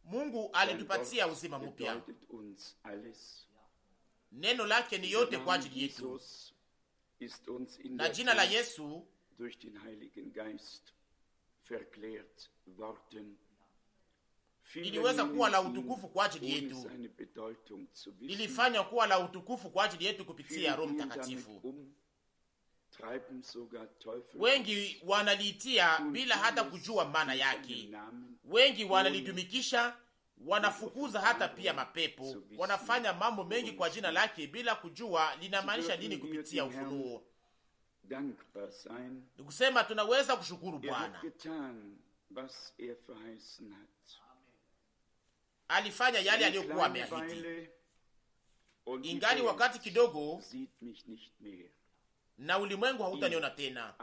Mungu alitupatia uzima mpya. Neno lake ni yote kwa ajili yetu, na jina la Yesu liliweza kuwa la utukufu kwa ajili yetu, lilifanywa kuwa la utukufu kwa ajili yetu kupitia Roho Mtakatifu. Wengi wanaliitia bila hata kujua maana yake. Wengi wanalitumikisha, wanafukuza hata pia mapepo, wanafanya mambo mengi kwa jina lake bila kujua linamaanisha nini kupitia ufunuo. Nikusema tunaweza kushukuru Bwana. Alifanya yale aliyokuwa ameahidi. Ingali wakati kidogo na ulimwengu hautaniona tena,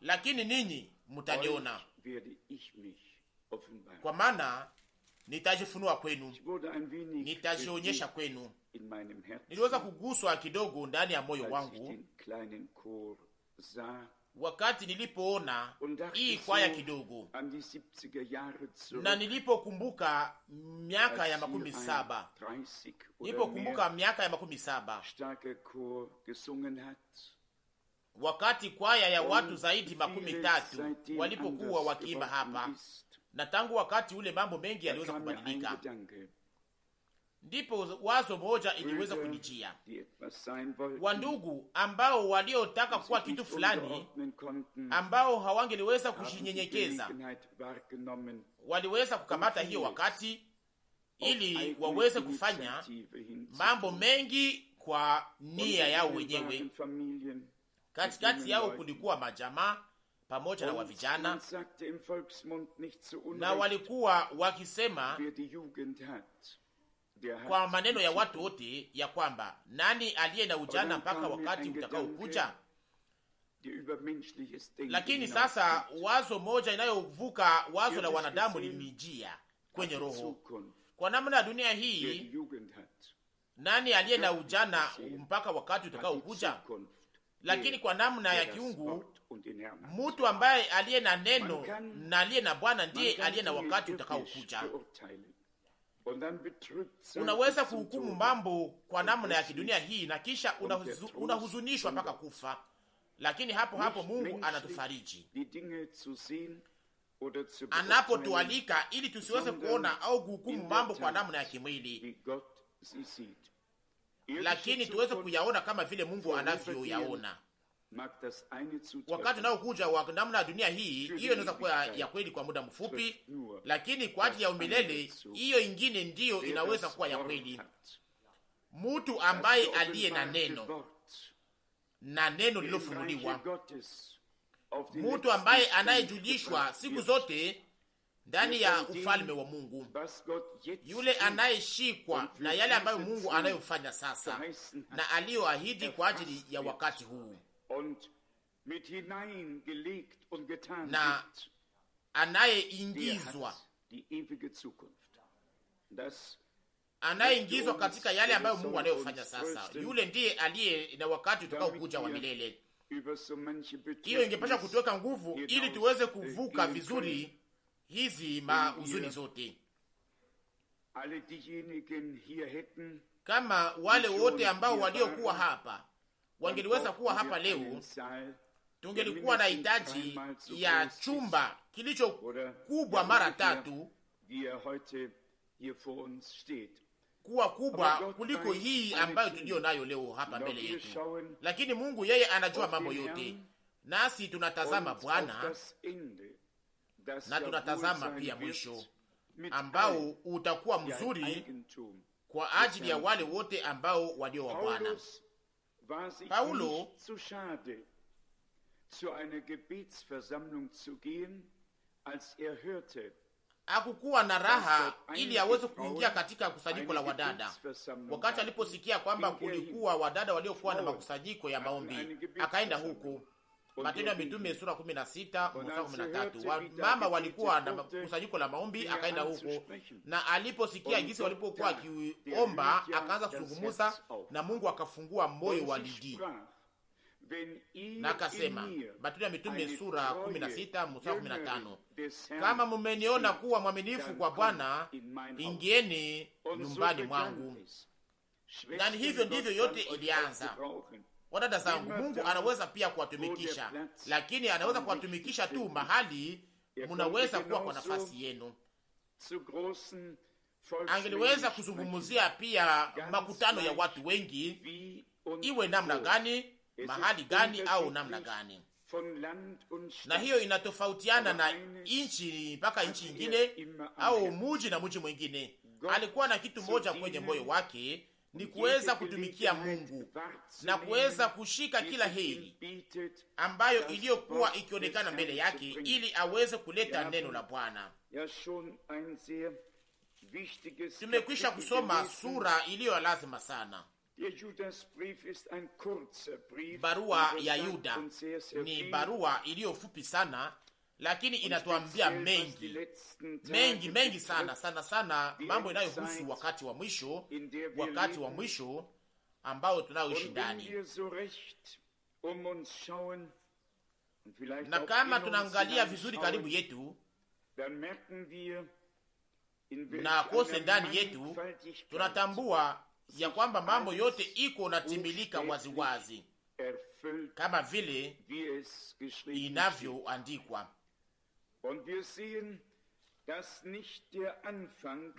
lakini ninyi mtaniona, kwa maana nitajifunua kwenu, nitajionyesha kwenu. Niliweza kuguswa kidogo ndani ya moyo wangu wakati nilipoona hii kwaya kidogo, na nilipokumbuka miaka ya 17, wakati kwaya ya watu zaidi 30 walipokuwa wakiimba hapa, na tangu wakati ule mambo mengi yaliweza kubadilika. Ndipo wazo moja iliweza kunijia. Wandugu ambao waliotaka kuwa kitu fulani, ambao hawangeliweza kushinyenyekeza, waliweza kukamata hiyo wakati ili waweze kufanya mambo mengi kwa nia yao wenyewe. Katikati yao kulikuwa majamaa pamoja na wavijana, na walikuwa wakisema kwa maneno ya watu wote ya kwamba nani aliye na ujana mpaka wakati utakaokuja. Lakini sasa wazo moja inayovuka wazo la wanadamu lilinijia kwenye roho. Kwa namna ya dunia hii, nani aliye na ujana mpaka wakati utakaokuja? Lakini kwa namna ya kiungu, mtu ambaye aliye na neno na aliye na Bwana ndiye aliye na wakati utakaokuja. Unaweza kuhukumu mambo kwa namna ya kidunia hii na kisha unahuzunishwa mpaka kufa, lakini hapo Mungu anatufariji anapotualika ili tusiweze kuona au kuhukumu mambo kwa namna ya kimwili, lakini tuweze kuyaona kama vile Mungu anavyoyaona. Wakati unaokuja wa namna ya dunia hii, hiyo inaweza kuwa ya kweli kwa muda mfupi, lakini kwa ajili ya umilele, hiyo ingine ndiyo inaweza kuwa ya kweli. Mtu ambaye aliye na neno na neno lilofunuliwa, mtu ambaye anayejulishwa siku zote ndani ya ufalme wa Mungu, yule anayeshikwa na yale ambayo Mungu anayofanya sasa na aliyoahidi kwa ajili ya wakati huu, na anayeingizwa katika yale ambayo Mungu anayofanya sasa, yule ndiye aliye na wakati utakao kuja wa milele. Hiyo ingepasha kutuweka nguvu ili tuweze kuvuka vizuri hizi mahuzuni zote. Kama wale wote ambao waliokuwa hapa wangeliweza kuwa hapa leo, tungelikuwa na hitaji ya chumba kilicho kubwa mara 3 kuwa kubwa kuliko hii ambayo tulio nayo leo hapa mbele yetu. Lakini Mungu yeye anajua mambo yote, nasi tunatazama Bwana, na tunatazama pia mwisho ambao utakuwa mzuri kwa ajili ya wale wote ambao walio wa Bwana. Paulo hakukuwa na raha ili aweze kuingia katika kusanyiko la wadada. Wakati aliposikia kwamba kulikuwa wadada waliokuwa na makusanyiko ya maombi, akaenda huko. Matendo ya Mitume sura 16 mstari 13. Mama walikuwa na kusanyiko la maombi, akaenda huko, na aliposikia jinsi walipokuwa akiomba, akaanza kuzungumza na Mungu, akafungua moyo wa Lidi. na akasema, Matendo ya Mitume sura 16 mstari 15, kama mumeniona kuwa mwaminifu kwa Bwana, ingieni nyumbani mwangu. Na hivyo ndivyo yote ilianza. Wadada zangu, Mungu anaweza pia kuwatumikisha, lakini anaweza kuwatumikisha tu mahali munaweza kuwa kwa nafasi yenu. Angeliweza kuzungumzia pia makutano ya watu wengi, iwe namna gani, mahali gani au namna gani. Na hiyo inatofautiana na inchi mpaka inchi nyingine au muji na muji mwingine. Alikuwa na kitu moja kwenye moyo wake, ni kuweza kutumikia Mungu na kuweza kushika kila heri ambayo iliyokuwa ikionekana mbele yake, ili aweze kuleta neno la Bwana. Tumekwisha kusoma sura iliyo lazima sana. Barua ya Yuda ni barua iliyo fupi sana, lakini inatuambia mengi sana mambo inayohusu wakati wa mwisho ambao tunaoishi ndani. Na kama tunaangalia vizuri karibu yetu na kose ndani yetu, tunatambua ya kwamba mambo yote iko natimilika waziwazi kama vile inavyoandikwa.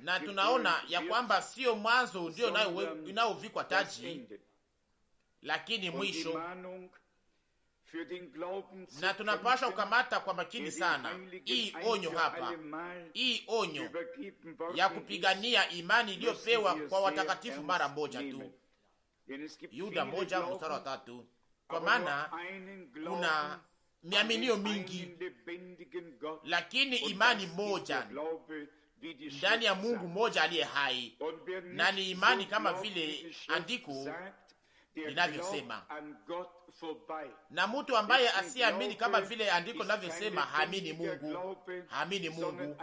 Na tunaona ya kwamba sio mwanzo ndio inayovikwa taji, lakini mwisho. Na tunapasha kukamata kwa makini sana hii onyo hapa, hii onyo ya kupigania imani iliyopewa kwa watakatifu mara moja tu. Yuda 1:3. Kwa maana kuna miaminio mingi, lakini imani moja ndani ya Mungu moja aliye hai, na ni imani kama vile andiko linavyosema. Na mtu ambaye asiamini kama vile andiko linavyosema haamini Mungu.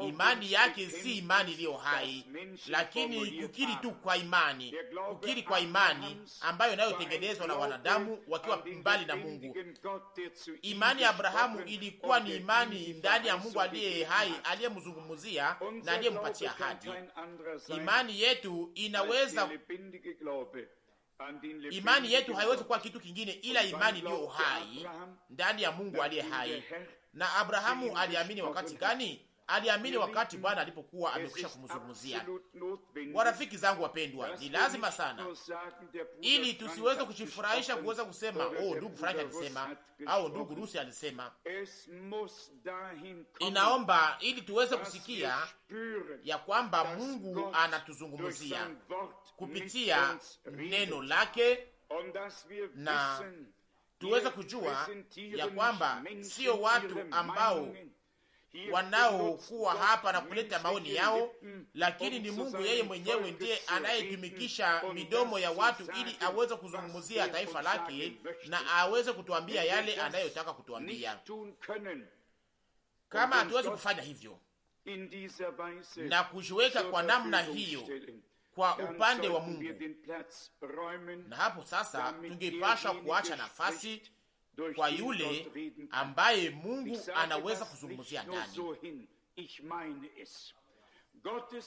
Imani yake si imani iliyo hai, lakini kukiri tu kwa imani, kukiri kwa imani ambayo inayotengenezwa na wanadamu wakiwa mbali na Mungu. Imani ya Abrahamu ilikuwa ni imani ndani ya Mungu aliye hai, aliyemzungumzia na aliyempatia ahadi. Imani yetu inaweza Imani yetu haiwezi kuwa kitu kingine ila imani iliyo hai ndani ya Mungu aliye hai. Na Abrahamu aliamini wakati gani? Aliamini wakati Bwana alipokuwa amekwisha kumzungumzia. Warafiki zangu wapendwa, ni lazima sana, ili tusiweze kujifurahisha kuweza kusema, oh, ndugu Frank alisema au ndugu Rusi alisema. Inaomba ili tuweze kusikia ya kwamba Mungu anatuzungumzia kupitia neno lake, na tuweze kujua ya kwamba sio watu ambao wanaokuwa hapa na kuleta maoni yao, lakini ni Mungu yeye mwenyewe ndiye anayetumikisha midomo ya watu ili aweze kuzungumzia taifa lake na aweze kutuambia yale anayotaka kutuambia. Kama hatuwezi kufanya hivyo na kujiweka kwa namna hiyo kwa upande wa Mungu, na hapo sasa tungepasha kuacha nafasi kwa yule ambaye Mungu anaweza kuzungumzia ndani,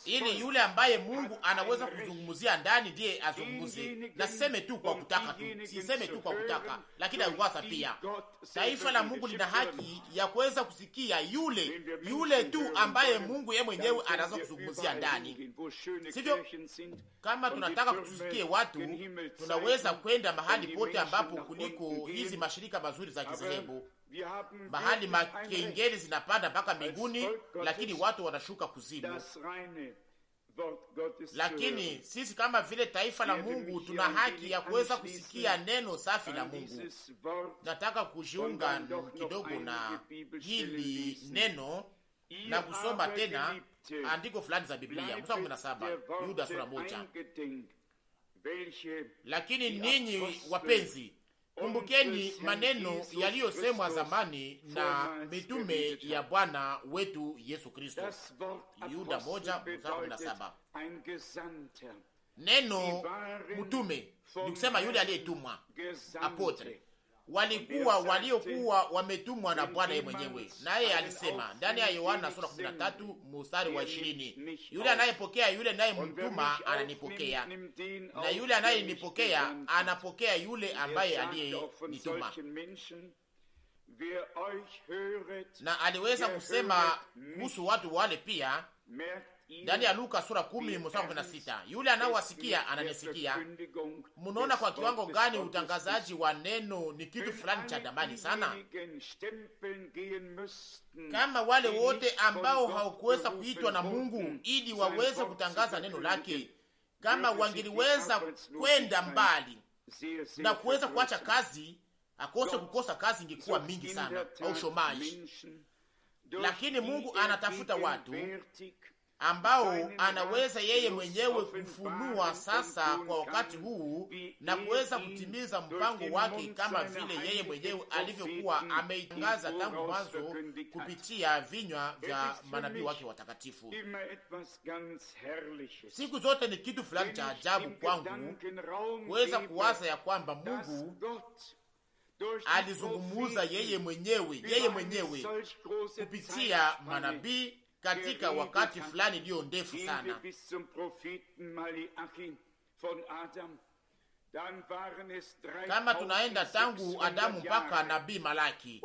ili yule ambaye Mungu anaweza kuzungumzia ndani ndiye azungumzie. Na siseme tu kwa kutaka tu, siseme tu kwa kutaka, lakini aiwasa pia. Taifa la Mungu lina haki ya kuweza kusikia yule tu ambaye Mungu yeye mwenyewe anaweza kuzungumzia ndani. Sivyo? Kama tunataka kutusikie watu, tunaweza kwenda mahali pote ambapo kuliko hizi mashirika mazuri za kizehebu, mahali makengeli zinapanda mpaka mbinguni, lakini watu wanashuka kuzimu. Lakini sisi kama vile taifa la Mungu tuna haki ya kuweza kusikia neno safi la Mungu. Nataka kujiunga kidogo na hili neno na kusoma tena andiko fulani za Biblia. Mstari 17, Yuda sura 1. Lakini ninyi wapenzi, kumbukeni maneno yaliyosemwa zamani na mitume ya Bwana wetu Yesu Kristo. Yuda 1:17. Neno mtume ni kusema yule aliyetumwa, apotre. waliokuwa wametumwa na Bwana yeye mwenyewe. Naye alisema ndani ya Yohana sura 13 mstari wa 20, yule anayepokea yule naye mtuma ananipokea, na yule anayenipokea anapokea yule ambaye aliyenituma. Na aliweza kusema kuhusu watu wale pia ndani ya Luka sura 10 mstari 16, yule anawasikia ananisikia. Mnaona kwa kiwango gani utangazaji wa neno ni kitu fulani cha damani sana. Kama wale wote ambao hawakuweza kuitwa na Mungu ili waweze kutangaza neno lake, kama wangeliweza kwenda mbali na kuweza kuacha kazi, kukosa kazi ingekuwa mingi sana, au shomaji. Lakini Mungu anatafuta watu ambao anaweza yeye mwenyewe kufunua sasa kwa wakati huu na kuweza kutimiza mpango wake kama vile yeye mwenyewe alivyokuwa ameitangaza tangu mwanzo kupitia vinywa vya manabii wake watakatifu. Siku zote ni kitu fulani cha ajabu kwangu kuweza kuwaza ya kwamba Mungu alizungumuza yeye mwenyewe kupitia manabii katika wakati fulani iliyo ndefu sana. Kama tunaenda tangu Adamu mpaka nabii Malaki,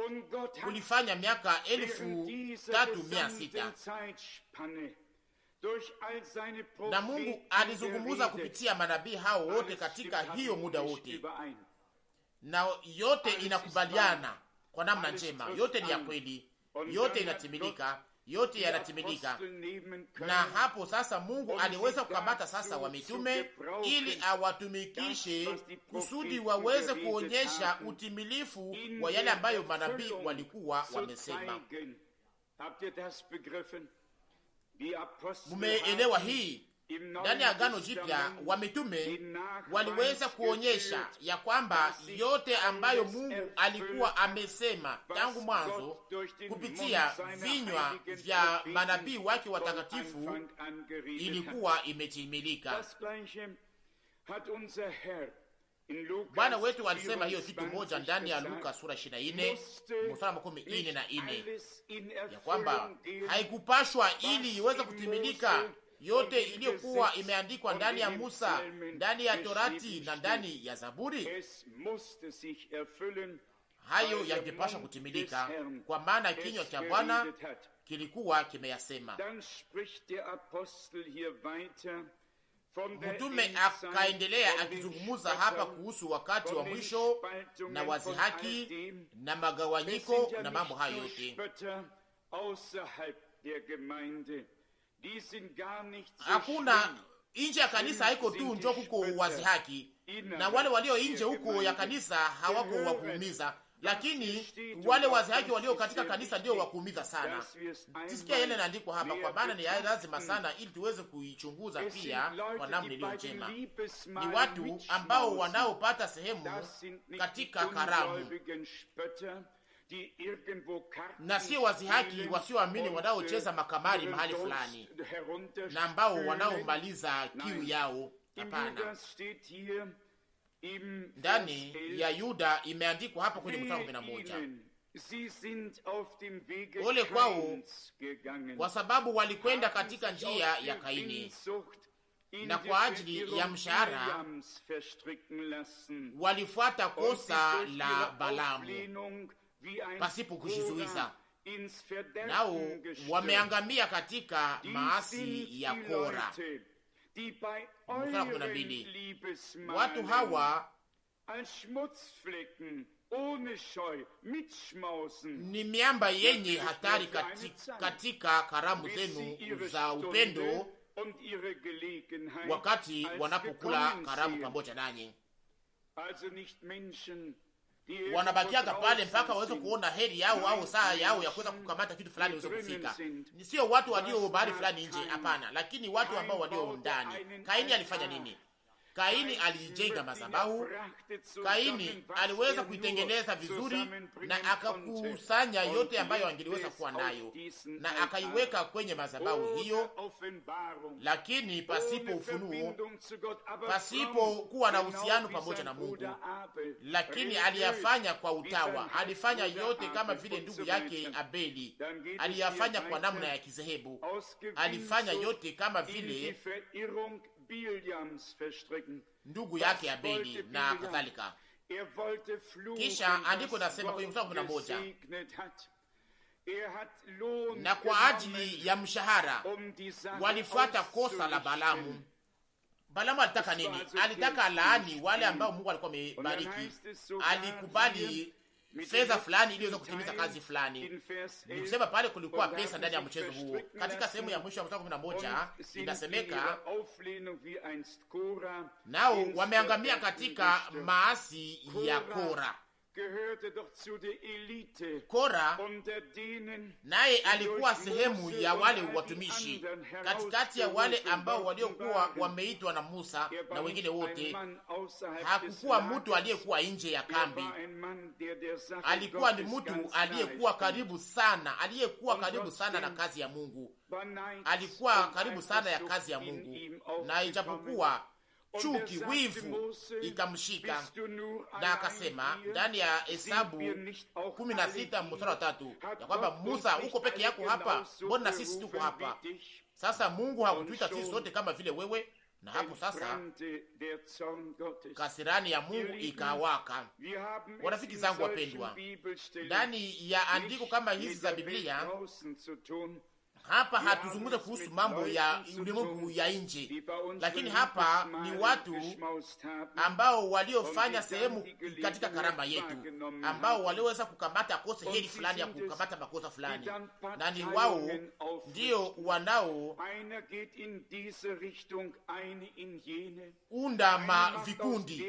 kulifanya miaka 3600, na Mungu alizungumuza kupitia manabii hao wote katika hiyo muda wote, na yote inakubaliana kwa namna njema, yote ni ya kweli, yote inatimilika, yote yanatimilika. Na hapo sasa Mungu aliweza kukamata sasa wamitume ili awatumikishe kusudi waweze kuonyesha utimilifu wa yale ambayo manabii walikuwa wamesema. Mumeelewa hii? Ndani ya Agano Jipya wamitume waliweza kuonyesha ya kwamba yote ambayo Mungu alikuwa amesema tangu mwanzo kupitia vinywa vya manabii wake watakatifu ilikuwa imetimilika. Bwana wetu alisema hiyo kitu moja ndani ya Luka sura 24 mstari 44 ya kwamba haikupashwa ili iweze kutimilika yote iliyokuwa imeandikwa ndani ya Musa, ndani ya Torati na ndani ya Zaburi. Hayo yangepasha kutimilika, kwa maana kinywa cha Bwana kilikuwa kimeyasema. Mtume akaendelea akizungumuza hapa kuhusu wakati wa mwisho na wazihaki na magawanyiko na mambo hayo yote. Hakuna nje ya kanisa haiko tu njo kuko wazihaki, na wale walio nje huko ya kanisa hawako wakuumiza, lakini wale wazihaki walio katika kanisa ndio wakuumiza sana. Tisikia yale naandikwa hapa, kwa maana ni lazima sana ili tuweze kuichunguza pia kwa namna iliyo njema. Ni watu ambao wanaopata sehemu katika karamu, na sio wazihaki wasioamini wanaocheza makamari mahali fulani na ambao wanaomaliza kiu yao. Hapana. Ndani ya Yuda imeandikwa hapa kwenye mstari 11, ole kwao kwa sababu walikwenda katika njia ya Kaini, na kwa ajili ya mshahara walifuata kosa la Balaamu pasipo kujizuiza, nao wameangamia katika maasi ya Kora. Mstari 12, watu hawa ni miamba yenye hatari katika karamu zenu za upendo, wakati wanapokula karamu pamoja nanyi. Wanabakiaga pale mpaka waweze kuona heri yao au saa yao ya kuweza kukamata kitu fulani waweze kufika. Ni sio watu walio bahari fulani nje, hapana, lakini watu ambao walio ndani. Kaini alifanya nini? Kaini alijenga madhabahu. Kaini aliweza kuitengeneza vizuri na akakusanya yote ambayo angeliweza kuwa nayo na akaiweka kwenye madhabahu hiyo, lakini pasipo ufunuo, pasipo kuwa na uhusiano pamoja na Mungu. Lakini aliyafanya kwa utawa, alifanya yote kama vile ndugu yake Abeli aliyafanya kwa namna ya kizehebu, alifanya yote kama vile ndugu yake Abeli na kadhalika. Kisha andiko nasema kwenye mstari 11, na kwa ajili ya mshahara walifuata kosa la Balamu. Balamu alitaka nini? Alitaka laani wale ambao Mungu alikuwa amebariki. Alikubali fedha fulani ili iweze kutimiza kazi fulani. Ni kusema pale kulikuwa pesa ndani ya mchezo huo. Katika sehemu ya mwisho ya mstari 11 inasemeka, nao wameangamia katika maasi ya Kora. Kora naye alikuwa sehemu ya wale watumishi katikati ya wale ambao waliokuwa wameitwa na Musa na wengine wote. Hakukuwa mtu aliyekuwa nje ya kambi, alikuwa ni mtu aliyekuwa karibu sana, aliyekuwa karibu sana na kazi ya Mungu, alikuwa karibu sana ya kazi ya Mungu, na ijapokuwa chuki, wivu ikamshika, na akasema ndani ya Hesabu 16 mstari wa 3 ya kwamba Musa, uko peke yako hapa, mbona na sisi tuko hapa? Sasa Mungu hakutuita sisi sote kama vile wewe? Na hapo sasa kasirani ya Mungu ikawaka. Warafiki zangu wapendwa, ndani ya andiko kama hizi za Biblia, hapa hatuzungumze kuhusu mambo ya ulimwengu ya nje, lakini hapa ni watu ambao waliofanya sehemu katika karama yetu, ambao waliweza kukamata kosa hili fulani ya kukamata makosa fulani, na ni wao ndio wanao unda makundi.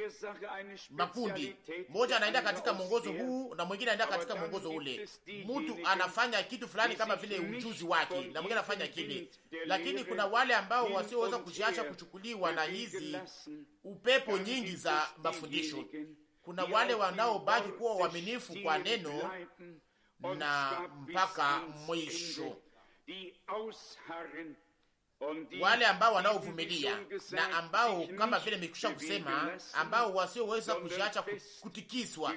Moja anaenda katika mwongozo huu na mwingine anaenda katika mwongozo ule. Mtu anafanya kitu fulani kama vile ujuzi wake, na mwingine anafanya kile, lakini kuna wale ambao wasioweza kujiacha kuchukuliwa na hizi upepo nyingi za mafundisho. Kuna wale wanaobaki kuwa waaminifu kwa neno na mpaka mwisho, wale ambao wanaovumilia na ambao kama vile nimekwisha kusema, ambao wasioweza kujiacha kutikiswa,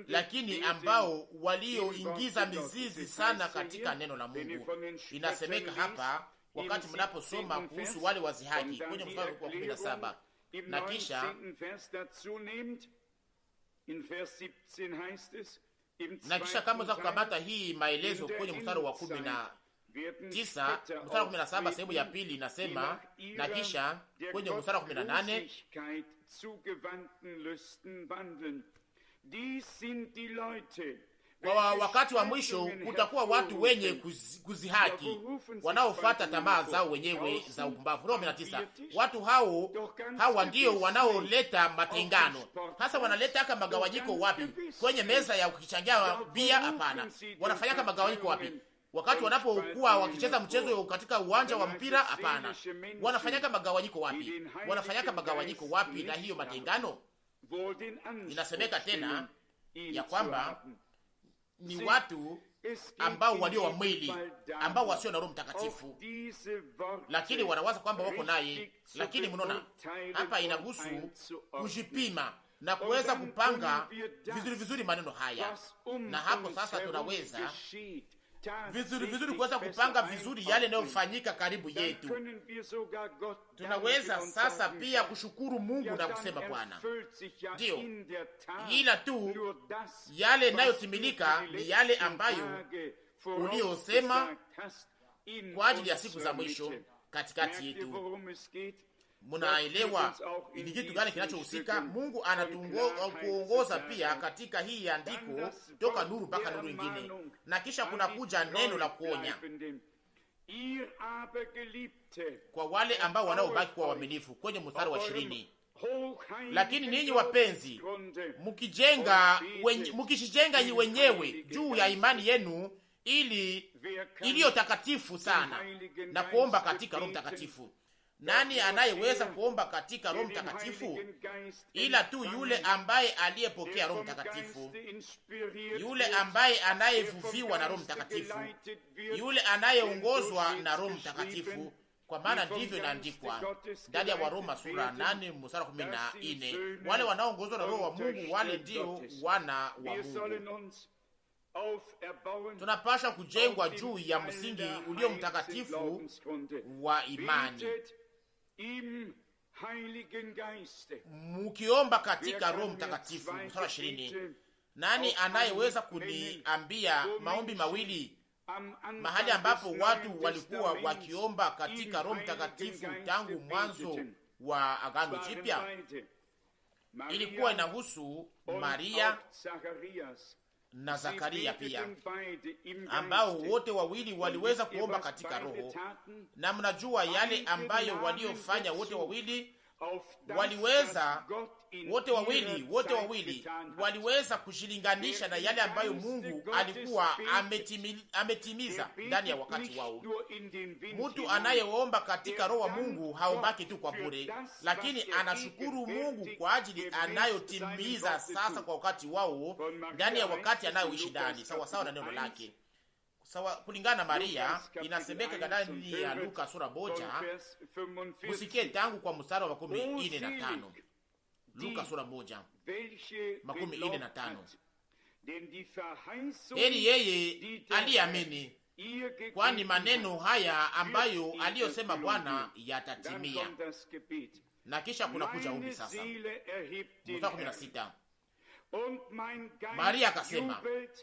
lakini ambao walioingiza mizizi sana katika neno la Mungu. Inasemeka hapa wakati mnaposoma kuhusu wale wazihaki kwenye mstari wa 17, na kisha kama za kukamata hii maelezo kwenye mstari wa 19 mstari wa 17 sehemu ya pili inasema, na kisha kwenye mstari wa 18, kwa wakati wa mwisho kutakuwa watu wenye kuzihaki wanaofuata tamaa zao wenyewe za upumbavu. 19, watu hawa ndio wanaoleta matengano. Hasa wanaleta kama magawanyiko wapi? Kwenye meza ya kukichangia bia? Hapana. Wanafanyaka magawanyiko wapi? Wakati wanapokuwa wakicheza mchezo katika uwanja wa mpira? Hapana. Wanafanyaka magawanyiko wapi? Wanafanyaka magawanyiko wapi na hiyo matengano? Inasemeka tena ya kwamba ni watu ambao walio wa mwili, ambao wasio na Roho Mtakatifu, lakini wanawaza kwamba wako naye. Lakini mnaona hapa inahusu kujipima na kuweza kupanga vizuri maneno haya, na hapo sasa tunaweza vizuri kuweza kupanga vizuri yale yanayofanyika karibu yetu. Tunaweza sasa pia kushukuru Mungu na kusema, Bwana, ndio, ila tu yale yanayotimilika ni yale ambayo uliosema kwa ajili ya siku za mwisho katikati yetu. Munaelewa ni kitu gani kinachohusika? Mungu anatuongoza pia katika hii andiko toka nuru mpaka nuru ingine, na kisha kuna kuja neno la kuonya kwa wale ambao wanaobaki kuwa waaminifu kwenye mstari wa 20. Lakini ninyi wapenzi, mukishijenga wenyewe juu ya imani yenu iliyo takatifu sana na kuomba katika Roho Mtakatifu. Nani anayeweza kuomba katika Roho Mtakatifu? Ila tu yule ambaye aliyepokea Roho Mtakatifu, yule ambaye anayevuviwa na Roho Mtakatifu, yule anayeongozwa na Roho Mtakatifu, kwa maana ndivyo inaandikwa ndani ya Waroma sura 8 mstari 14, wale wanaoongozwa na Roho wa Mungu wale ndio wana wa Mungu. Tunapasha kujengwa juu ya msingi ulio mtakatifu wa imani, mukiomba katika Roho Mtakatifu. Mstari 20, nani anayeweza kuniambia maombi mawili mahali ambapo watu walikuwa wakiomba katika Roho Mtakatifu tangu mwanzo wa Agano Jipya? Ilikuwa inahusu Maria na Zakaria pia, ambao wote wawili waliweza kuomba katika Roho. Na mnajua yale ambayo waliofanya wote wawili, waliweza wote wawili waliweza kujilinganisha na yale ambayo Mungu alikuwa ametimiza ndani ya wakati wao. Mtu anayeomba katika Roho wa Mungu haombaki tu kwa bure, lakini anashukuru Mungu kwa ajili anayotimiza sasa kwa wakati wao, ndani ya wakati anayoishi ndani, sawa sawa na neno lake. Sawa, kulingana na Maria inasemeka ndani ya Luka sura 1, usikie tangu kwa mstari wa 45. Luka sura 1:45. Heri yeye aliyeamini, kwani maneno haya ambayo aliyosema Bwana yatatimia. Na kisha kuna kuja ombi sasa. Mstari 16. Maria akasema,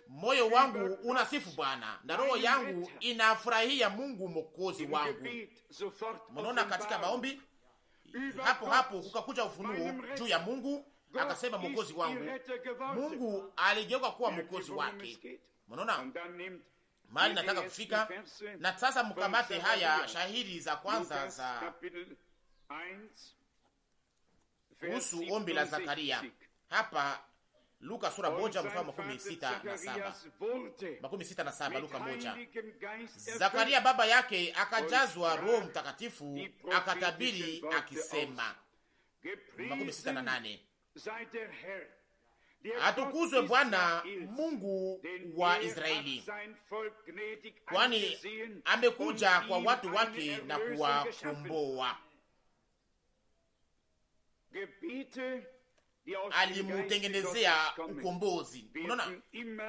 moyo wangu unasifu Bwana na roho yangu inafurahia Mungu mwokozi wangu. Mnaona katika maombi hapo kukakuja ufunuo juu ya Mungu, akasema mwokozi wangu. Mungu aligeuka kuwa mwokozi wake. Mnaona mahali nataka kufika. Na sasa mkamate haya shahidi za kwanza za kuhusu ombi la Zakaria hapa Luka sura 1:67. Luka 1. Zakaria baba yake akajazwa Roho Mtakatifu akatabiri akisema, 68, atukuzwe Bwana Mungu wa Israeli, kwani amekuja kwa watu wake na kuwakomboa. Alimutengenezea ukombozi.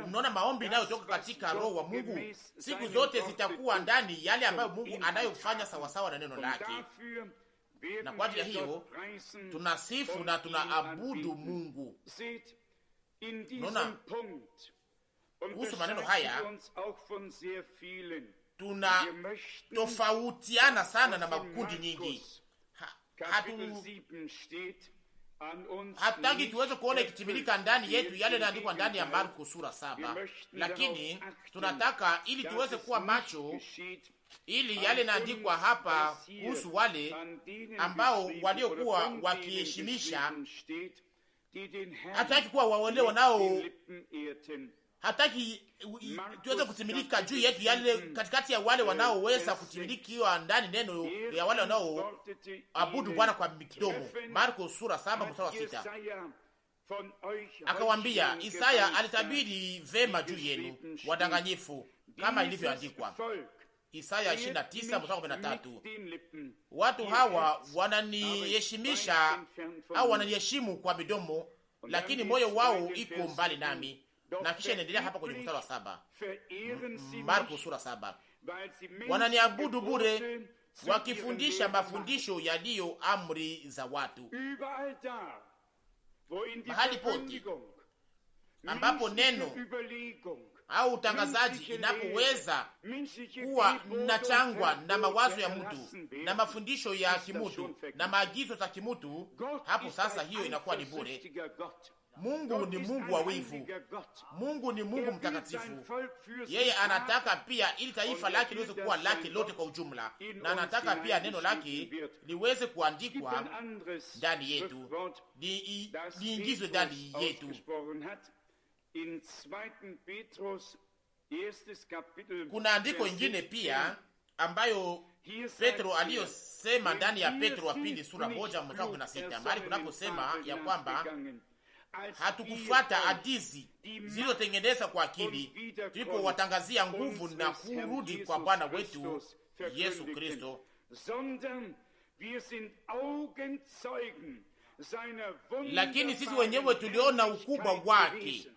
Unaona maombi inayotoka katika Roho wa Mungu siku zote zitakuwa ndani yale ambayo Mungu anayofanya sawasawa na neno lake, na kwa ajili ya hiyo tunasifu na tunaabudu Mungu. Unaona, kuhusu maneno haya tuna tofautiana sana na makundi nyingi. Hatutaki tuweze kuona ikitimilika ndani yetu yale yanaandikwa ndani ya Marko sura 7, lakini tunataka ili tuweze kuwa macho, ili yale yanaandikwa hapa kuhusu wale ambao waliokuwa wakiheshimisha. Hataki kuwa waelewa nao, hataki tuweze kutimilika juu yetu yale katikati ya wale wanaoweza kutimilikiwa ndani neno ya wale wanao abudu Bwana kwa midomo. Marko sura 7:6. Akawambia, Isaya alitabiri vema juu yenu wadanganyifu, kama ilivyoandikwa. Isaya 29:13. Watu hawa wananiheshimisha au wananiheshimu kwa midomo, lakini moyo wao iko mbali nami. Na kisha inaendelea hapa kwenye mstari wa 7, Marko sura 7. Wananiabudu bure, wakifundisha mafundisho yaliyo amri za watu. Mahali pote ambapo neno au utangazaji inapoweza kuwa nachangwa na mawazo ya mtu na mafundisho ya kimutu na maagizo za kimutu, hapo sasa hiyo inakuwa ni bure. Mungu ni Mungu wa wivu. Mungu ni Mungu mtakatifu. Yeye anataka pia ili taifa lake liweze kuwa lake lote kwa ujumla, na anataka pia neno lake liweze kuandikwa ndani yetu, liingizwe ndani yetu. Kuna andiko ingine pia ambayo Petro aliyosema ndani ya Petro wa pili sura 1:16, mahali kunaposema ya kwamba hatukufuata hadithi zilizotengenezwa kwa akili, tulipowatangazia nguvu na kurudi kwa Bwana wetu Yesu Kristo, lakini sisi wenyewe tuliona ukubwa wake.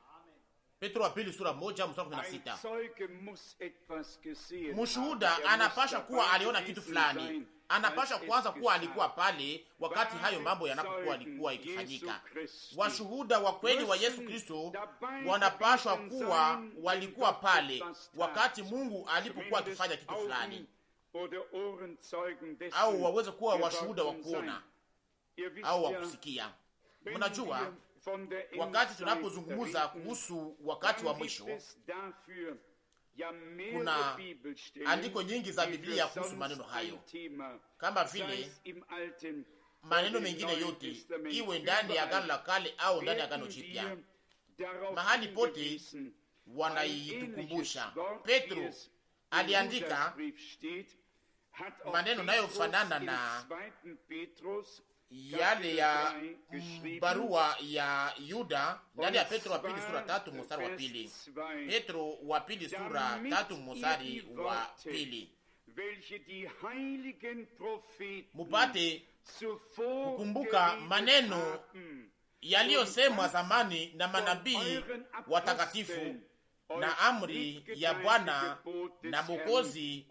Petro wa pili sura 1:16. Mshuhuda anapasha kuwa aliona kitu fulani, anapasha kwanza kuwa alikuwa pale wakati hayo mambo yanapokuwa alikuwa ikifanyika. Washuhuda wa kweli wa Yesu Kristo wanapashwa kuwa walikuwa pale wakati Mungu alipokuwa akifanya kitu fulani, au waweze kuwa washuhuda wa kuona au wa kusikia. Mnajua, wakati tunapozungumza kuhusu wakati wa mwisho, kuna andiko nyingi za Biblia kuhusu maneno hayo, kama vile maneno mengine yote, iwe ndani ya Agano la Kale au ndani ya Agano Jipya. Mahali pote wanaitukumbusha. Petro aliandika maneno nayofanana na yale ya barua ya Yuda ndani ya Petro wa pili sura 3:2. Petro wa pili sura 3:2, mupate kukumbuka maneno yaliyosemwa zamani na manabii watakatifu na amri ya Bwana na Mwokozi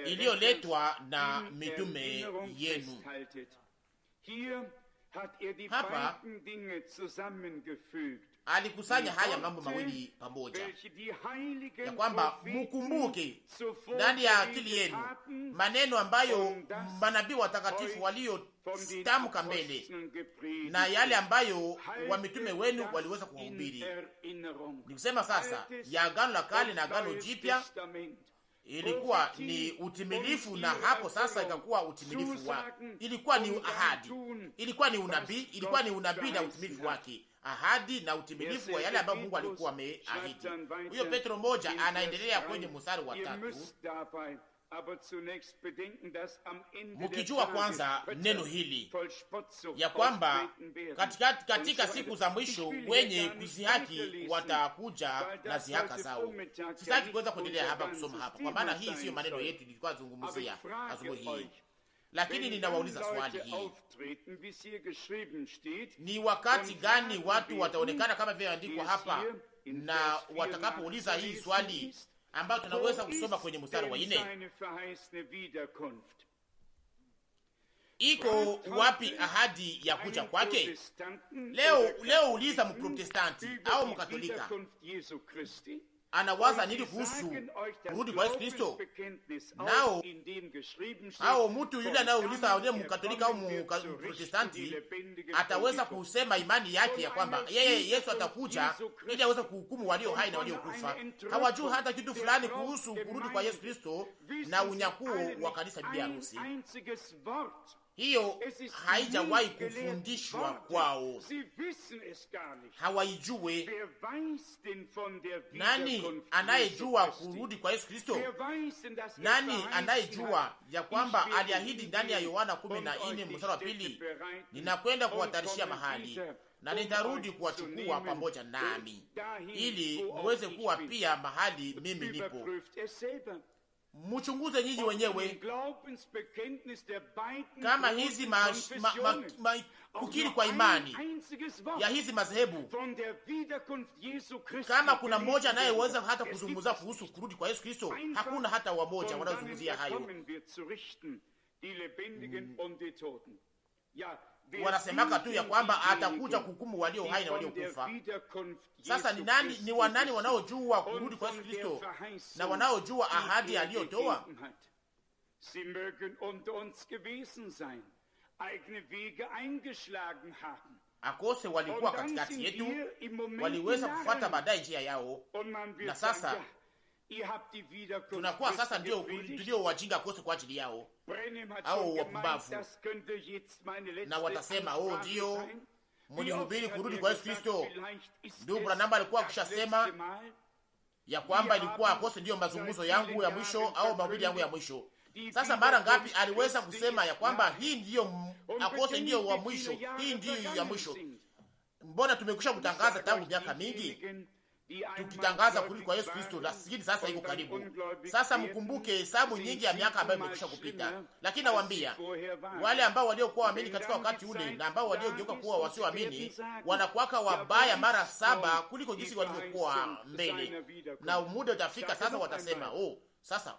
iliyoletwa na mitume yenu. Hapa alikusanya haya mambo mawili pamoja, ya kwamba mukumbuke ndani ya akili yenu maneno ambayo manabii watakatifu waliotamka mbele na yale ambayo wamitume wenu waliweza kuhubiri. Ni kusema sasa ya Agano la Kale na Agano Jipya ilikuwa ni utimilifu, na hapo sasa ikakuwa utimilifu wake. Ilikuwa ni ahadi, ilikuwa ni unabii, ilikuwa ni unabii na utimilifu wake, ahadi na utimilifu wa yale ambayo Mungu alikuwa ameahidi. Huyo Petro moja anaendelea kwenye mstari wa 3, mukijua kwanza neno hili ya kwamba katika siku za mwisho wenye kuzihaki watakuja na zihaka zao. Sitaki kuweza kuendelea hapa kusoma hapa, kwa maana hii siyo maneno yetu nilikuwa nazungumzia asubuhi hii, lakini ninawauliza swali hii: ni wakati gani watu wataonekana kama vile andikwa hapa? Na watakapouliza hii swali ambayo tunaweza kusoma kwenye mstari wa 4, iko wapi ahadi ya kuja kwake? Leo uliza Mprotestanti au Mkatolika anawaza nini kuhusu kurudi kwa Yesu Kristo? Nao au mtu yule anayeuliza yule Mkatolika au Mprotestanti ataweza kusema imani yake ya kwamba yeye Yesu atakuja ili aweze kuhukumu walio hai na walio kufa. Hawajui hata kitu fulani kuhusu kurudi kwa Yesu Kristo na unyakuo wa kanisa bibi harusi. Hiyo haijawahi kufundishwa kwao, hawaijue. Nani anayejua kurudi kwa Yesu Kristo? Nani anayejua ya kwamba aliahidi ndani ya Yohana 14:2, ninakwenda kuwatarishia mahali na nitarudi kuwachukua pamoja nami, ili muweze kuwa pia mahali mimi nipo. Mchunguze nyinyi wenyewe kama hizi kukiri kwa imani ya hizi madhehebu, kama kuna mmoja anayeweza hata kuzungumza kuhusu kurudi kwa Yesu Kristo. Hakuna hata wamoja wanaozungumzia hayo. Wanasemaka tu ya kwamba atakuja kuhukumu walio hai na walio kufa. Sasa ni wanani wanaojua kurudi kwa Yesu Kristo na wanaojua ahadi aliyotoa? Akose walikuwa katikati yetu, waliweza kufuata baadaye njia yao, na sasa tunakuwa sasa ndio wajinga kose kwa ajili yao au wapumbavu, na watasema ndio mlihubiri kurudi kwa Yesu Kristo. Ndugu Branham alikuwa akishasema ya kwamba ilikuwa akose ndio mazungumzo yangu ya mwisho au mahubiri yangu ya mwisho. Sasa mara ngapi aliweza kusema ya kwamba hii ndiyo akose, ndiyo wa mwisho, hii ndiyo ya mwisho? Mbona tumekwisha kutangaza tangu miaka mingi, tukitangaza kurudi kwa Yesu Kristo, lakini sasa iko karibu. Sasa mkumbuke hesabu nyingi ya miaka ambayo imekwisha kupita. Lakini nawaambia wale ambao waliokuwa waamini katika wakati ule na ambao waliogeuka kuwa wasioamini wanakuwaka wabaya mara 7 kuliko jinsi walivyokuwa mbele, na muda utafika sasa watasema, oh, sasa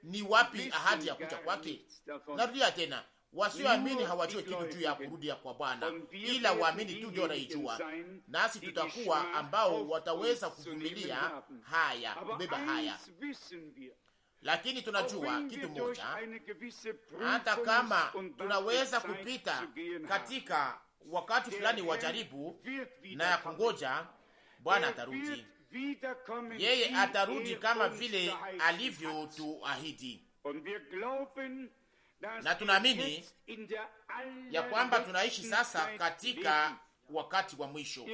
ni wapi ahadi ya kuja kwake? Narudia tena, wasioamini hawajui kitu juu ya kurudi kwa Bwana, ila waamini tu ndio wanaijua. Nasi tutakuwa ambao wataweza kuvumilia haya, kubeba haya. Lakini tunajua kitu moja, hata kama tunaweza kupita katika wakati fulani wa jaribu na ya kungoja, Bwana atarudi. Yeye atarudi kama vile alivyotuahidi, na tunaamini ya kwamba tunaishi sasa katika wakati wa mwisho.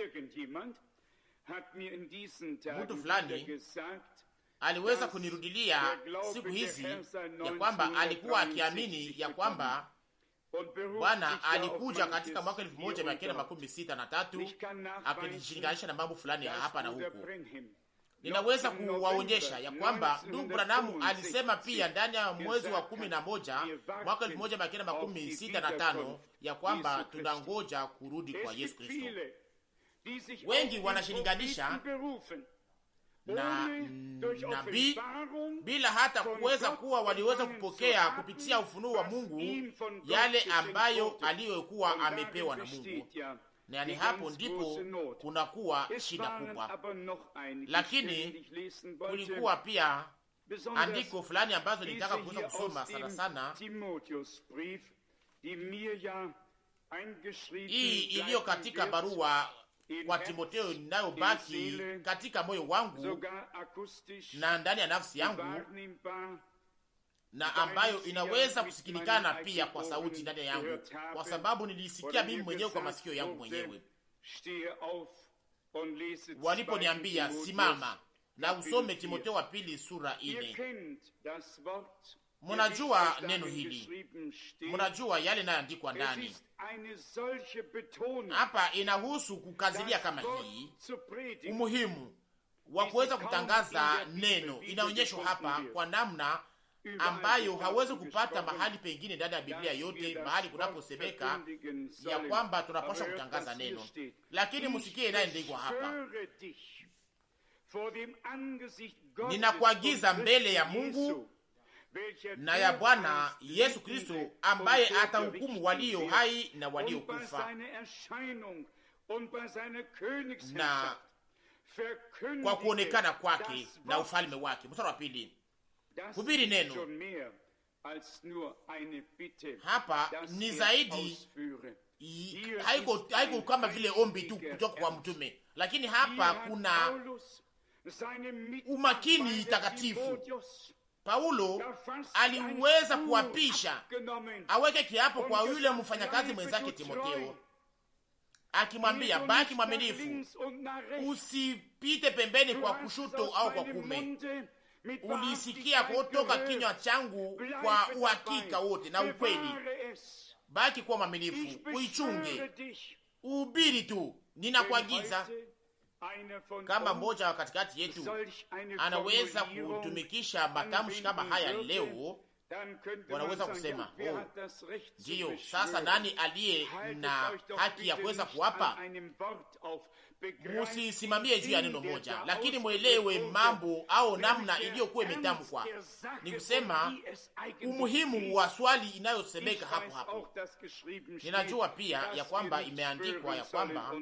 Mtu fulani aliweza kunirudilia siku hizi ya kwamba alikuwa akiamini ya kwamba Bwana alikuja katika mwaka 1963 akijishinganisha na mambo fulani hapa na huko. Ninaweza kuwaonyesha ya kwamba ndugu Branham alisema pia ndani ya mwezi wa 11 mwaka 1965 ya kwamba tunangoja kurudi kwa Yesu Kristo. Wengi wanashilinganisha na nabii bila hata kuweza kuwa waliweza kupokea kupitia ufunuo wa Mungu yale ambayo aliyokuwa amepewa na Mungu. Na ni hapo ndipo kunakuwa shida kubwa. Lakini kulikuwa pia andiko fulani ambazo nilitaka kuweza kusoma sana sana. Hii iliyo katika barua kwa Timotheo inayobaki katika moyo wangu na ndani ya nafsi yangu, na ambayo inaweza kusikilikana pia kwa sauti ndani yangu, kwa sababu nilisikia mimi mwenyewe kwa masikio yangu mwenyewe waliponiambia simama na usome Timotheo wa pili sura 4. Munajua neno hili, munajua yale yanayoandikwa ndani hapa. Inahusu kukazilia kama hii, umuhimu wa kuweza kutangaza neno. Inaonyeshwa hapa kwa namna ambayo hawezi kupata mahali pengine ndani ya Biblia yote, mahali kunaposemeka ya kwamba tunapaswa kutangaza neno. Lakini msikie inayoandikwa hapa: ninakuagiza mbele ya Mungu na ya Bwana Yesu Kristo, ambaye atahukumu walio hai na waliokufa, na kwa kuonekana kwake na ufalme wake. Mstari wa 2. Hubiri neno. Hapa ni zaidi, haiko kama vile ombi tu kutoka kwa mtume, lakini hapa kuna umakini takatifu. Paulo aliweza kuapisha aweke kiapo kwa yule mfanyakazi mwenzake Timotheo, akimwambia baki mwaminifu, usipite pembeni kwa kushoto au kwa kume. Ulisikia kutoka kinywa changu kwa uhakika wote na ukweli. Baki kuwa mwaminifu, uichunge, uhubiri tu. Ninakuagiza. Kama mmoja wa katikati yetu anaweza kutumikisha matamshi kama haya leo, wanaweza kusema ndiyo, sasa nani aliye na haki ya kuweza kuwapa? Musisimamie juu ya neno moja, lakini mwelewe mambo au namna iliyokuwa imetamkwa. Ni kusema umuhimu wa swali inayosemeka hapo hapo. Ninajua pia ya kwamba imeandikwa ya kwamba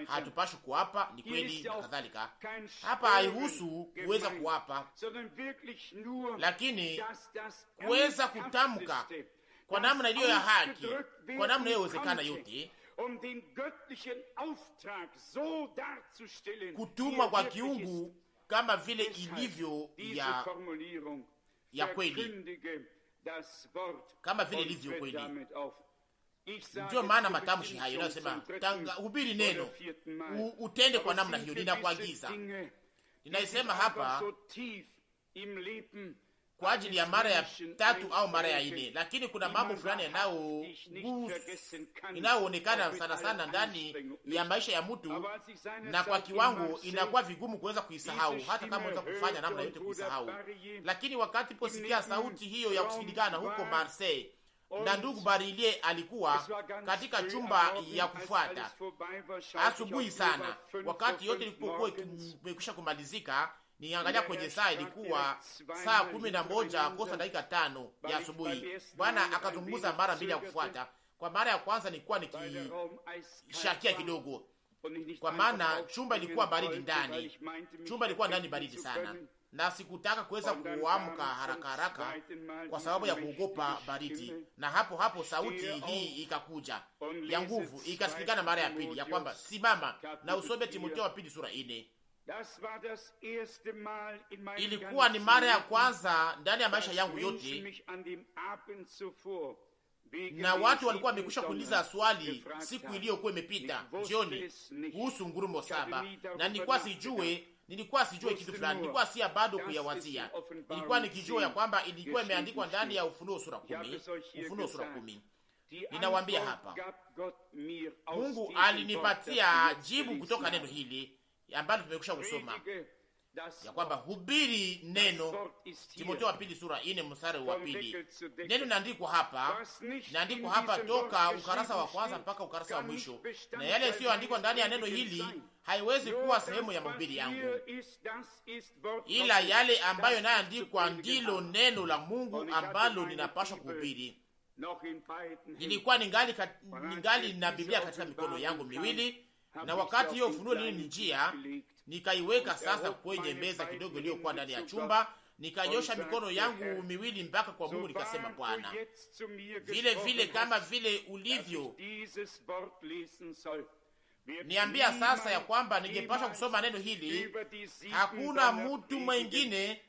hatupashi kuapa, ni kweli na kadhalika. Hapa haihusu kuweza kuapa, lakini kuweza kutamka kwa namna iliyo ya haki, kwa namna inayowezekana yote, kutumwa kwa kiungu kama vile ilivyo ya kweli, kama vile ilivyo kweli. Ndio maana matamshi hayo yanayosema hubiri neno, utende kwa namna hiyo. Ninakuagiza, ninaisema hapa kwa ajili ya mara ya 3 au mara ya 4, lakini kuna mambo fulani inayoonekana sana sana ndani ya maisha ya mtu, na kwa kiwango inakuwa vigumu kuweza kuisahau, hata kama unaweza kufanya namna yote kuisahau. Lakini wakati posikia sauti hiyo ya kusikilikana huko Marseille, na ndugu Barilie alikuwa katika chumba ya kufuata asubuhi sana, wakati yote ilipokuwa imekwisha kumalizika. Niangalia kwenye saa, ilikuwa saa 11 kosa dakika 5 ya asubuhi. Bwana akazungumza mara mbili ya kufuata. Kwa mara ya kwanza nilikuwa nikishakia kidogo, kwa maana chumba ilikuwa baridi ndani, chumba ilikuwa ndani baridi sana, na sikutaka kuweza kuamka haraka haraka kwa sababu ya kuogopa baridi. Na hapo hapo sauti hii ikakuja ya nguvu, ikasikilikana mara ya pili ya kwamba simama na usome Timotheo wa pili sura 4. Ilikuwa ni mara ya kwanza ndani ya maisha yangu yote, na watu walikuwa wamekwisha kuuliza swali siku iliyokuwa imepita jioni kuhusu ngurumo 7, na nilikuwa sijue kitu fulani, nilikuwa si bado kuyawazia. Nilikuwa nikijua ya kwamba ilikuwa imeandikwa ndani ya Ufunuo sura 10. Ninawaambia hapa, Mungu alinipatia jibu kutoka neno hili ambalo tumekwisha kusoma ya kwamba hubiri neno. Timotheo wa pili sura 4 mstari wa 2. Neno linaandikwa hapa toka ukarasa wa kwanza mpaka ukarasa wa mwisho, na yale yasiyoandikwa ndani ya neno hili haiwezi kuwa sehemu ya mahubiri yangu, ila yale ambayo yanayoandikwa ndilo neno la Mungu ambalo ninapaswa kuhubiri. Nilikuwa ningali na Biblia katika mikono yangu miwili, na wakati hiyo ufunuo njia nikaiweka sasa kwenye meza kidogo iliyokuwa ndani ya chumba, nikanyosha mikono yangu miwili mpaka kwa Mungu, nikasema, Bwana, vile vile kama vile ulivyo niambia sasa ya kwamba ningepaswa kusoma neno hili, hakuna mtu mwingine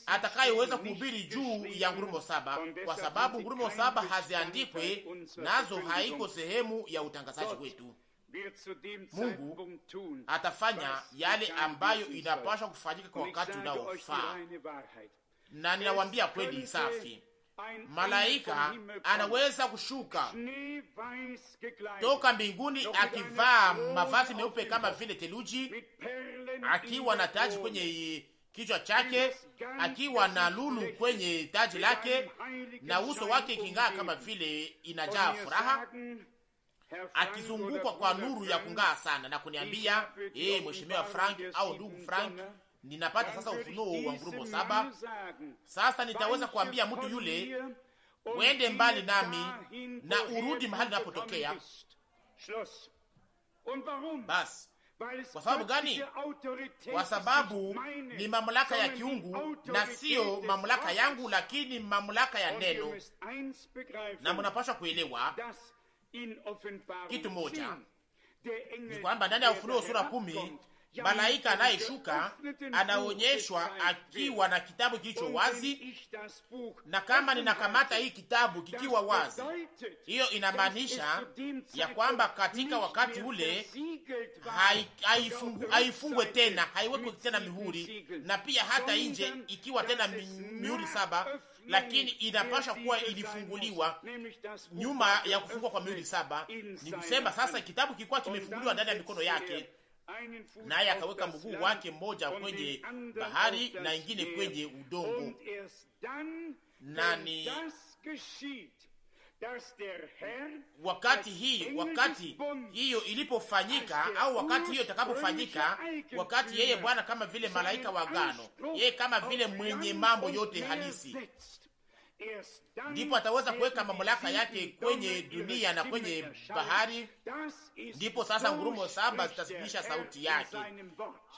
atakayeweza kuhubiri juu ya ngurumo 7, kwa sababu ngurumo 7 haziandikwe, nazo haiko sehemu ya utangazaji wetu. Mungu atafanya yale ambayo inapaswa kufanyika kwa wakati unaofaa, na ninawambia kweli safi, malaika anaweza kushuka toka mbinguni akivaa mavazi meupe kama vile theluji, akiwa na taji kwenye kichwa chake, akiwa na lulu kwenye taji lake, na uso wake iking'aa kama vile inajaa furaha, akizungukwa kwa nuru ya kung'aa sana, na kuniambia mheshimiwa Frank au ndugu Frank, ninapata sasa ufunuo wa ngurumo 7. Sasa nitaweza kuambia mtu yule, uende mbali nami na urudi mahali napotokea. Basi kwa sababu gani? Kwa sababu ni mamlaka ya kiungu na sio mamlaka yangu, lakini mamlaka ya neno. Na mnapaswa kuelewa kitu moja, ni kwamba ndani ya Ufunuo sura 10 malaika anayeshuka anaonyeshwa akiwa na kitabu kilicho wazi, na kama ninakamata hii kitabu kikiwa wazi, hiyo inamaanisha ya kwamba katika wakati ule haifungwe tena, haiwekwe tena mihuri, na pia hata nje ikiwa tena mihuri 7, lakini inapaswa kuwa ilifunguliwa nyuma ya kufungwa kwa mihuri 7. Ni kusema sasa kitabu kilikuwa kimefunguliwa ndani ya mikono yake, naye akaweka mguu wake mmoja kwenye bahari na ingine kwenye udongo. Nani wakati hiyo ilipofanyika, au wakati hiyo itakapofanyika, wakati yeye Bwana kama vile malaika wa agano, yeye kama vile mwenye mambo yote halisi, ndipo ataweza kuweka mamlaka yake kwenye dunia na kwenye bahari. Ndipo sasa ngurumo 7 zitasikilisha sauti yake.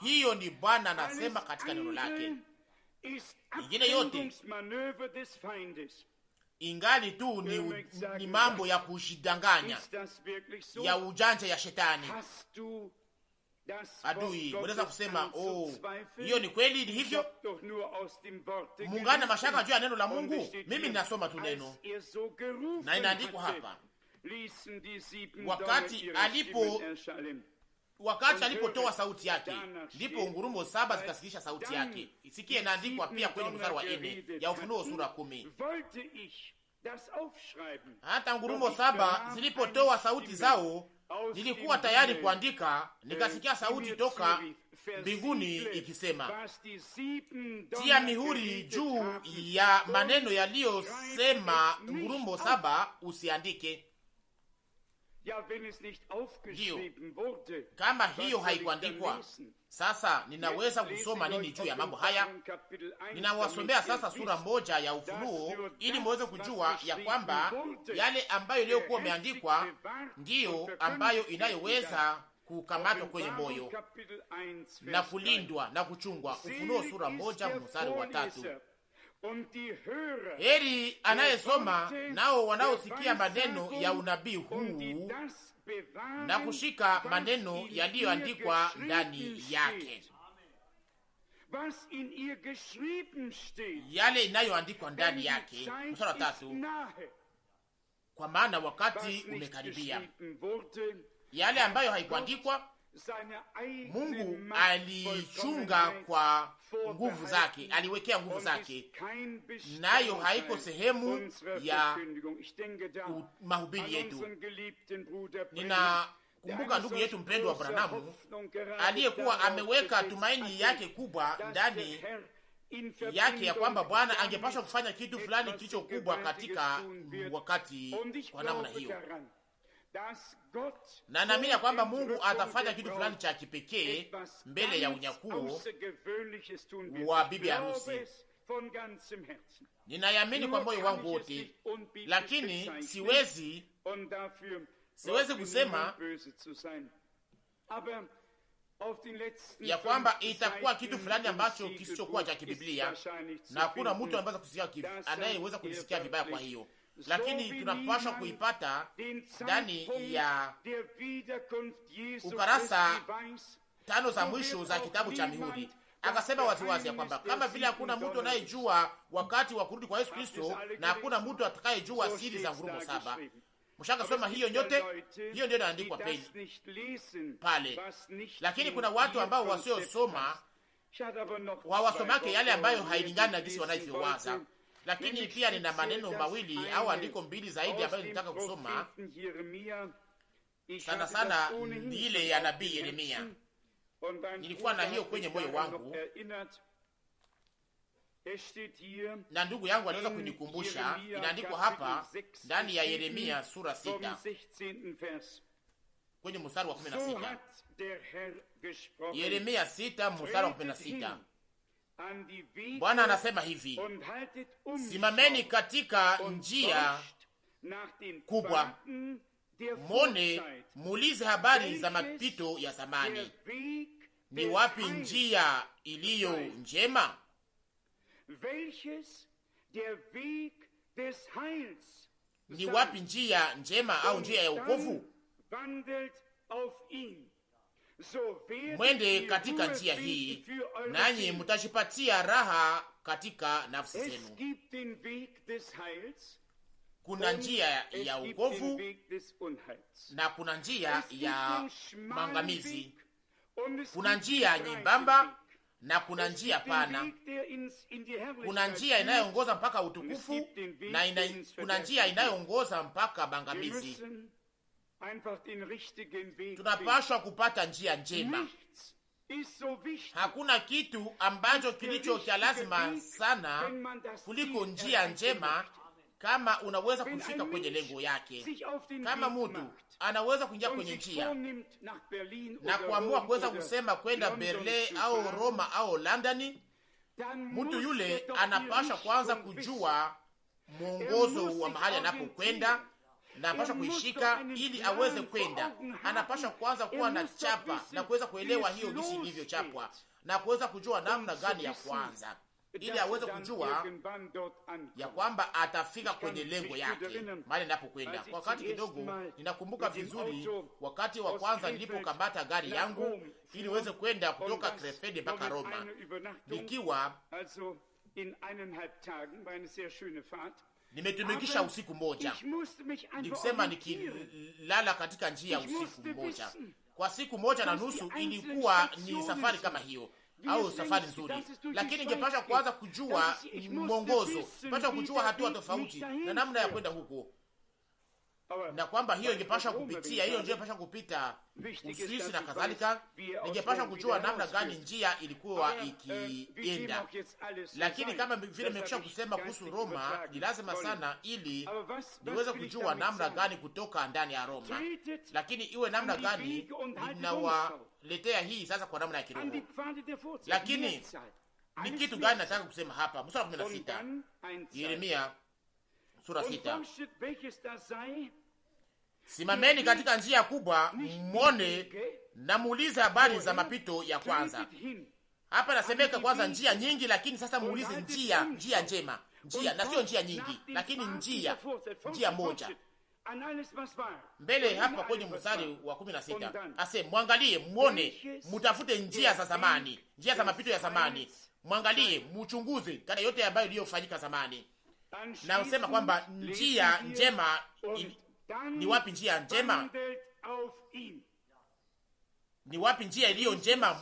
Hiyo ni Bwana anasema katika neno lake. Ingine yote ingali tu ni mambo ya kujidanganya, ya ujanja ya shetani adui. Unaweza kusema hiyo ni kweli, ni hivyo? Mungana mashaka juu ya neno la Mungu. Mimi ninasoma tu neno, na inaandikwa hapa, wakati wakati alipotoa sauti yake, ndipo ngurumo 7 zikasikilisha sauti yake. Isikie, inaandikwa pia kwenye mstari wa 4 ya Ufunuo sura 10. Hata ngurumo 7 zilipotoa sauti zao, nilikuwa tayari kuandika, nikasikia sauti toka mbinguni ikisema, tia mihuri juu ya maneno yaliyosema ngurumo 7, usiandike. Ndiyo, kama hiyo haikuandikwa, sasa ninaweza kusoma nini juu ya mambo haya? Ninawasomea sasa sura 1 ya Ufunuo ili muweze kujua ya kwamba yale ambayo iliyokuwa imeandikwa ndiyo ambayo inayoweza kukamatwa kwenye moyo na kulindwa na kuchungwa. Ufunuo sura 1 mstari wa 3. Heri anayesoma nao wanaosikia maneno ya unabii huu na kushika maneno yaliyoandikwa ndani yake. Yale inayoandikwa ndani yake. Mstari wa 3. Kwa maana wakati umekaribia. Yale ambayo haikuandikwa, Mungu alichunga kwa nguvu zake, aliwekea nguvu zake, nayo haiko sehemu ya mahubiri yetu. Ninakumbuka ndugu yetu mpendwa Branham aliyekuwa ameweka tumaini yake kubwa ndani yake ya kwamba Bwana angepaswa kufanya kitu fulani kilicho kubwa katika wakati wa namna hiyo, na naamini kwamba Mungu atafanya kitu fulani cha kipekee mbele ya unyakuo wa bibi harusi. Ninayamini kwa moyo wangu wote, lakini siwezi kusema ya kwamba itakuwa kitu fulani ambacho kisichokuwa cha kibiblia, na hakuna mtu anayeweza kunisikia vibaya kwa hiyo, lakini tunapaswa kuipata ndani ya ukarasa 5 za mwisho za kitabu cha mihuri. Akasema waziwazi ya kwamba kama vile hakuna mtu anayejua wakati wa kurudi kwa Yesu Kristo, na hakuna mtu atakayejua siri za ngurumo 7. Mshaka soma hiyo nyote, hiyo ndio inaandikwa pale. Lakini kuna watu ambao wasiosoma, wawasomake yale ambayo hailingani na jinsi wanavyowaza. Lakini pia nina maneno mawili au andiko 2 zaidi ambayo nitaka kusoma. Sana sana ni ile ya nabii Yeremia. Nilikuwa na hiyo kwenye moyo wangu, na ndugu yangu aliweza kunikumbusha. Inaandikwa hapa ndani ya Yeremia sura 6 kwenye mstari wa 16. Yeremia 6 mstari wa 16. Bwana anasema hivi: simameni katika njia kubwa, mone muulize habari za mapito ya zamani. Ni wapi njia iliyo njema? Ni wapi njia njema au njia ya wokovu? Mwende katika njia hii, nanyi mtajipatia raha katika nafsi zenu. Kuna njia ya wokovu na kuna njia ya maangamizi. Kuna njia nyembamba na kuna njia pana. Kuna njia inayoongoza mpaka utukufu na kuna njia inayoongoza mpaka maangamizi. Tunapaswa kupata njia njema. Hakuna kitu ambacho kilicho cha lazima sana kuliko njia njema, kama unaweza kufika kwenye lengo yake. Kama mtu anaweza kuingia kwenye njia na kuamua kuweza kusema kwenda Berlin au Roma au London, mtu yule anapaswa kwanza kujua mwongozo wa mahali anapokwenda na anapaswa kuishika ili aweze kwenda. Anapaswa kwanza kuwa na chapa na kuweza kuelewa hiyo jinsi ilivyochapwa na kuweza kujua namna gani ya kwanza, ili aweze kujua ya kwamba atafika kwenye lengo yake mahali anapokwenda. Kwa wakati kidogo, ninakumbuka vizuri wakati wa kwanza nilipokamata gari yangu ili niweze kwenda kutoka Krefeld mpaka Roma, nikiwa nimetumikisha usiku moja, nikusema nikilala katika njia usiku mmoja, kwa siku moja na nusu ilikuwa ni safari kama hiyo au safari nzuri, lakini ingepasha kuanza kujua mwongozo, ingepasha kujua hatua tofauti na namna ya kwenda huko, na kwamba hiyo ingepasha kupitia hiyo njia, ingepasha kupita Uswisi na kadhalika. Ingepasha kujua namna gani njia ilikuwa ikienda, lakini kama vile nimekwisha kusema kuhusu Roma, ni lazima sana ili niweze kujua namna gani kutoka ndani ya Roma, lakini iwe namna gani ninawaletea hii sasa kwa namna ya kiroho. Lakini ni kitu gani nataka kusema hapa? Mstari wa 16 Yeremia sura 6, simameni katika njia kubwa, mwone na muulize habari za mapito ya kwanza. Hapa nasemeka kwanza njia nyingi, lakini sasa muulize njia njema, njia na sio njia nyingi, lakini njia moja mbele. Hapa kwenye mstari wa 16 ase mwangalie, muone, mutafute njia za zamani, njia za mapito ya zamani, mwangalie, muchunguze kana yote ambayo iliyofanyika zamani. Na usema kwamba njia njema ni wapi? Njia njema ni wapi? Njia iliyo njema,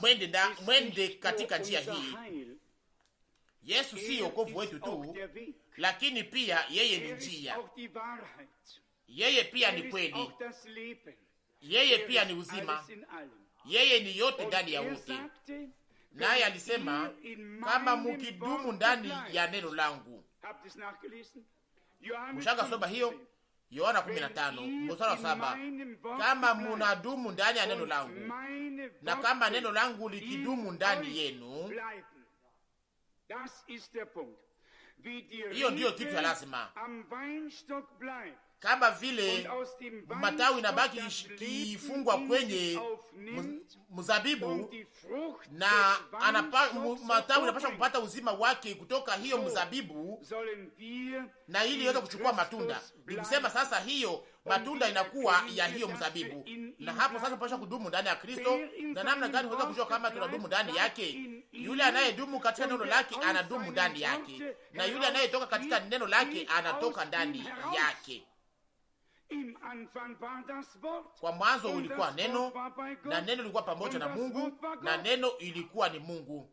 mwende katika njia hii. Yesu si wokovu wetu tu, lakini pia yeye ni njia, yeye pia ni kweli, yeye pia ni uzima, yeye ni yote ndani ya wote. Naye alisema kama mukidumu ndani ya neno langu. Mshaka soma hiyo Yohana 15 mstari wa 7, kama munadumu ndani ya neno langu na kama neno langu likidumu ndani yenu. Hiyo ndiyo kitu ya lazima. Kama vile matawi inabaki kifungwa kwenye mzabibu na matawi inapaswa kupata uzima wake kutoka hiyo mzabibu, na ili iweze kuchukua matunda. Ni kusema sasa hiyo matunda inakuwa ya hiyo mzabibu, na hapo sasa tunapaswa kudumu ndani ya Kristo. Na namna gani tunaweza kujua kama tunadumu ndani yake? Yule anayedumu katika neno lake anadumu ndani yake, na yule anayetoka katika neno lake anatoka ndani yake. Kwa mwanzo ulikuwa neno, na neno lilikuwa pamoja na Mungu, na neno ilikuwa ni Mungu.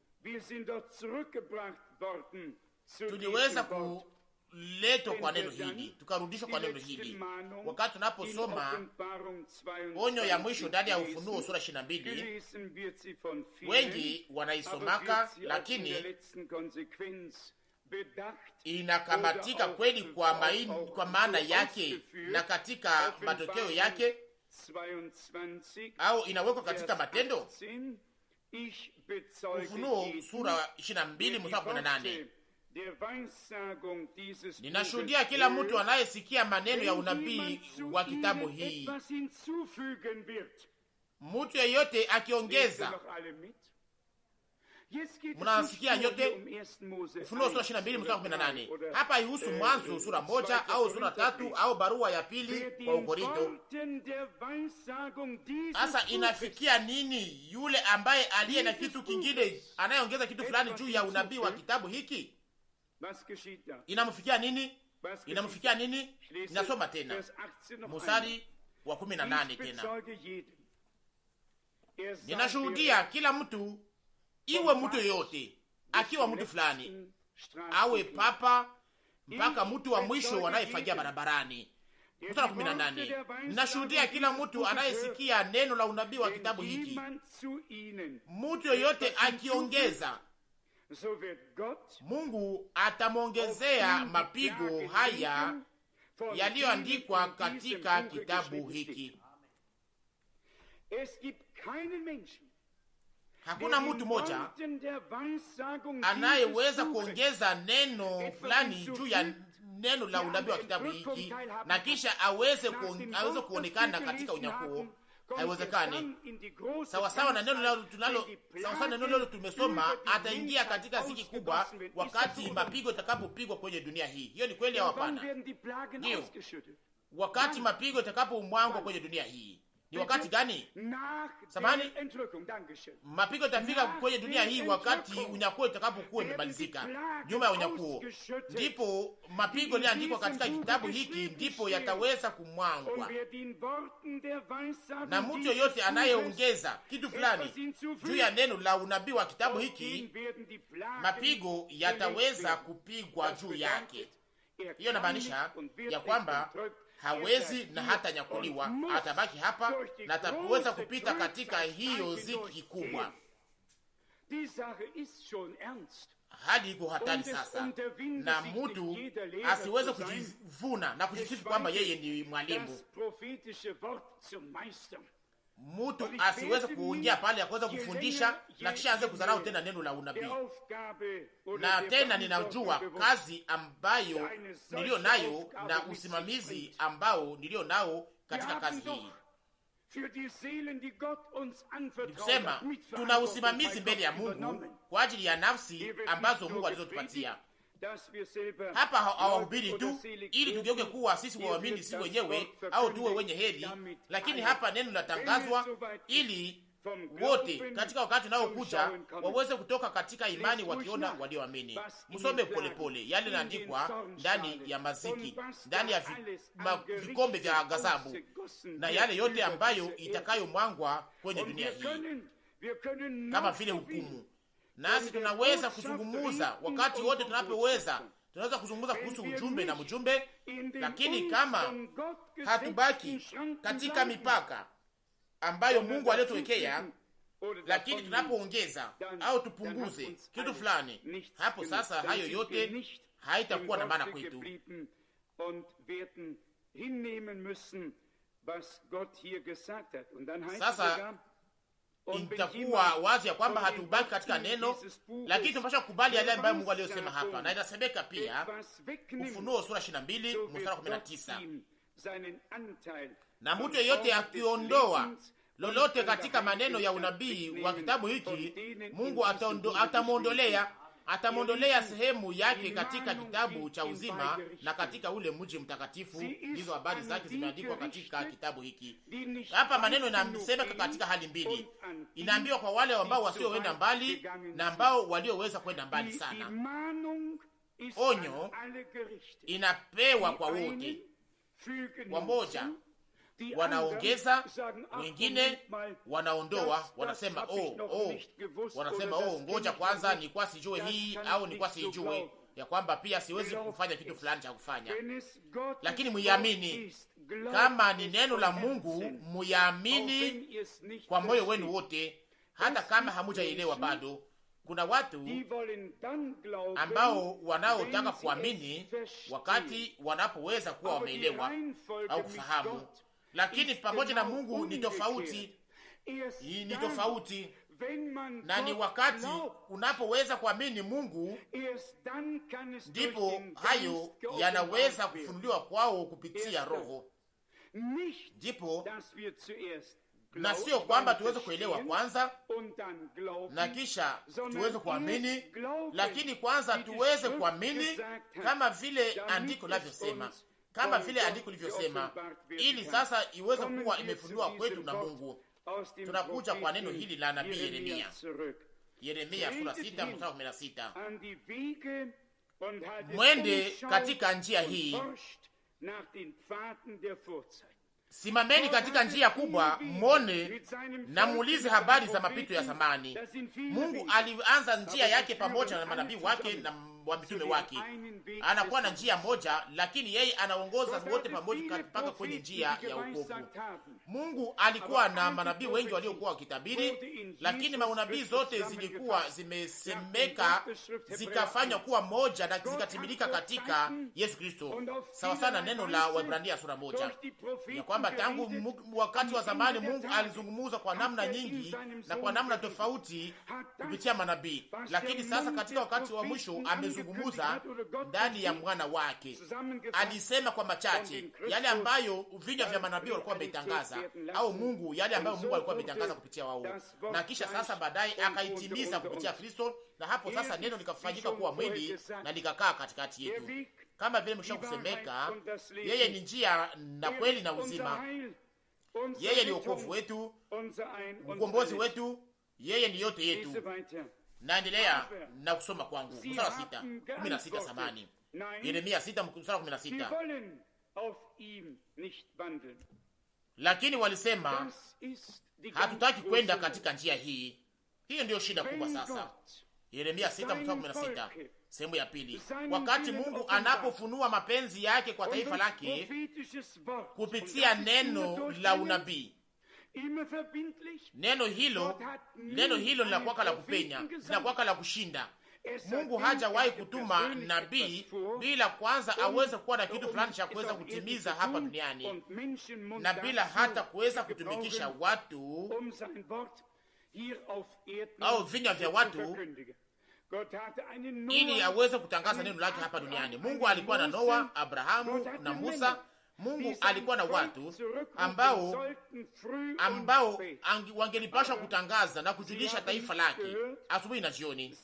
Tuliweza kuletwa kwa neno hili, tukarudishwa kwa neno hili. Wakati tunaposoma onyo ya mwisho ndani ya Ufunuo sura 22, wengi wanaisomaka, lakini inakamatika kweli kwa maana yake na katika matokeo yake, au inawekwa katika matendo. Ufunuo sura 22 mstari 18, ninashuhudia kila mtu anayesikia maneno ya unabii wa kitabu hii, mtu yeyote akiongeza. Mnasikia nyote? Ufunuo sura 22 mstari 18. Hapa haihusu Mwanzo sura 1 au sura 3 au barua ya pili kwa Korinto. Sasa inafikia nini yule ambaye aliye na kitu kingine anayeongeza kitu fulani juu ya unabii wa kitabu hiki? Inamfikia nini? Inamfikia nini? Ninasoma tena mstari wa 18 tena. Ninashuhudia kila mtu, iwe mtu yoyote, akiwa mtu fulani, awe papa mpaka mtu wa mwisho wanayefagia barabarani. Mstari 18, ninashuhudia kila mtu anayesikia neno la unabii wa kitabu hiki, mtu yoyote akiongeza, Mungu atamwongezea mapigo haya yaliyoandikwa katika kitabu hiki. Hakuna mtu mmoja anayeweza kuongeza neno fulani juu ya neno la unabii wa kitabu hiki na kisha aweze kuonekana katika unyakuo. Haiwezekani. Sawasawa na neno lilo tumesoma, ataingia katika ziki kubwa wakati mapigo itakapopigwa kwenye dunia hii. Hiyo ni kweli au hapana? Ndio, wakati mapigo itakapomwangwa kwenye dunia hii, Ni wakati gani? Samahani, mapigo itafika kwenye dunia hii wakati unyakuo itakapokuwa imemalizika. Nyuma ya unyakuo ndipo mapigo yaliyoandikwa katika kitabu hiki ndipo yataweza kumwangwa, na mtu yoyote anayeongeza kitu fulani juu ya neno la unabii wa kitabu hiki, mapigo yataweza kupigwa juu yake. Hiyo inamaanisha ya kwamba hawezi na hata nyakuliwa, atabaki hapa na ataweza kupita katika hiyo ziki kubwa. Hadi iko hatari sasa, na mtu asiweze kujivuna na kujisifu kwamba yeye ni mwalimu. Mtu asiweze kuingia pale akaweza kufundisha na kisha aanze kudharau tena neno la unabii. Na tena ninajua kazi ambayo nilio nayo na usimamizi ambao nilio nao katika kazi hii. Nikusema tuna usimamizi mbele ya Mungu kwa ajili ya nafsi ambazo Mungu alizotupatia. Hapa hawahubiri tu ili tugeuke kuwa sisi waamini sisi wenyewe au tuwe wenye heri, lakini hapa neno linatangazwa ili wote katika wakati unaokuja waweze kutoka katika imani wakiona walioamini. Msome polepole yale yanaandikwa ndani ya maziki, ndani ya vikombe vya gazabu, na yale yote ambayo itakayomwangwa kwenye dunia hii kama vile hukumu. Nasi tunaweza kuzungumuza wakati wote tunapoweza, tunaweza kuzungumuza kuhusu ujumbe na mjumbe, lakini kama hatubaki katika mipaka ambayo Mungu aliyotuwekea, lakini tunapoongeza au tupunguze kitu fulani, hapo sasa hayo yote haitakuwa na maana kwetu. Sasa itakuwa wazi ya kwamba hatubaki katika neno, lakini tunapaswa kukubali yale ambayo Mungu aliyosema hapa, na inasemeka pia Ufunuo sura 22 mstari 19, na mtu yeyote akiondoa lolote katika maneno ya unabii wa kitabu hiki, Mungu atamwondolea sehemu yake katika kitabu cha uzima na katika ule mji mtakatifu. Hizo habari zake zimeandikwa katika kitabu hiki. Hapa maneno inasemeka katika hali mbili. Inaambiwa kwa wale ambao wasioenda mbali na ambao walioweza kwenda mbali sana. Onyo inapewa kwa wote. Wamoja wanaongeza, wengine wanaondoa, wanasema ngoja kwanza, ni kwa sijue hii au ni kwa sijue ya kwamba pia siwezi kufanya kitu fulani cha kufanya. Lakini muiamini, kama ni neno la Mungu, muiamini kwa moyo wenu wote, hata kama hamujaelewa bado. Kuna watu ambao wanaotaka kuamini wakati wanapoweza kuwa wameelewa au kufahamu, lakini pamoja na Mungu ni tofauti. Ni tofauti, na ni wakati unapoweza kuamini Mungu ndipo hayo yanaweza kufunuliwa kwao kupitia Roho. Ndipo, na sio kwamba tuweze kuelewa kwanza na kisha tuweze kuamini, lakini kwanza tuweze kuamini kama vile andiko linavyosema, kama vile andiko lilivyosema, ili sasa iweze kuwa imefunuliwa kwetu na Mungu. Tunakuja kwa neno hili la nabii Yeremia sura 6 mstari 16. Mwende katika njia hii, simameni katika njia kubwa, mwone na muulize habari za mapito ya zamani. Mungu alianza njia yake pamoja na manabii wake na wa mitume wake. Anakuwa na njia moja, lakini yeye anaongoza wote pamoja mpaka kwenye njia ya wokovu. Mungu alikuwa na manabii wengi waliokuwa wakitabiri, lakini manabii zote zilikuwa zimesemeka zikafanywa kuwa moja na zikatimilika katika Yesu Kristo, sawa sana neno la Waebrania sura 1, ya kwamba tangu wakati wa zamani Mungu alizungumza kwa namna nyingi na kwa namna tofauti kupitia manabii, lakini sasa katika wakati wa mwisho amezungumza ndani ya mwana wake. Alisema kwa machache yale ambayo vinywa vya manabii walikuwa wametangaza, au Mungu yale ambayo Mungu alikuwa ametangaza kupitia wao, na kisha sasa baadaye akaitimiza kupitia Kristo, na hapo sasa neno likafanyika kuwa mwili na likakaa katikati yetu. Kama vile mshakusemeka, yeye ni njia na kweli na uzima. Yeye ni wokovu wetu, ukombozi wetu, yeye ni yote yetu. Naendelea na kusoma kwangu mstari wa 16 samani. Yeremia 6 mstari wa 16. Lakini walisema hatutaki kwenda katika njia hii. Hiyo ndiyo shida kubwa sasa. Yeremia 6 mstari wa 16, sehemu ya pili. Wakati Mungu anapofunua mapenzi yake kwa taifa lake kupitia neno la unabii, neno hilo linakuwa la kupenya, linakuwa la kushinda. Mungu hajawahi kutuma nabii bila kwanza aweze kuwa na kitu fulani cha kuweza kutimiza hapa duniani, na bila hata kuweza kutumikisha watu au vinywa vya watu ili aweze kutangaza neno lake hapa duniani. Mungu alikuwa na Noa, Abrahamu na Musa. Mungu alikuwa na watu ambao wangelipashwa kutangaza na kujulisha taifa lake asubuhi na jioni,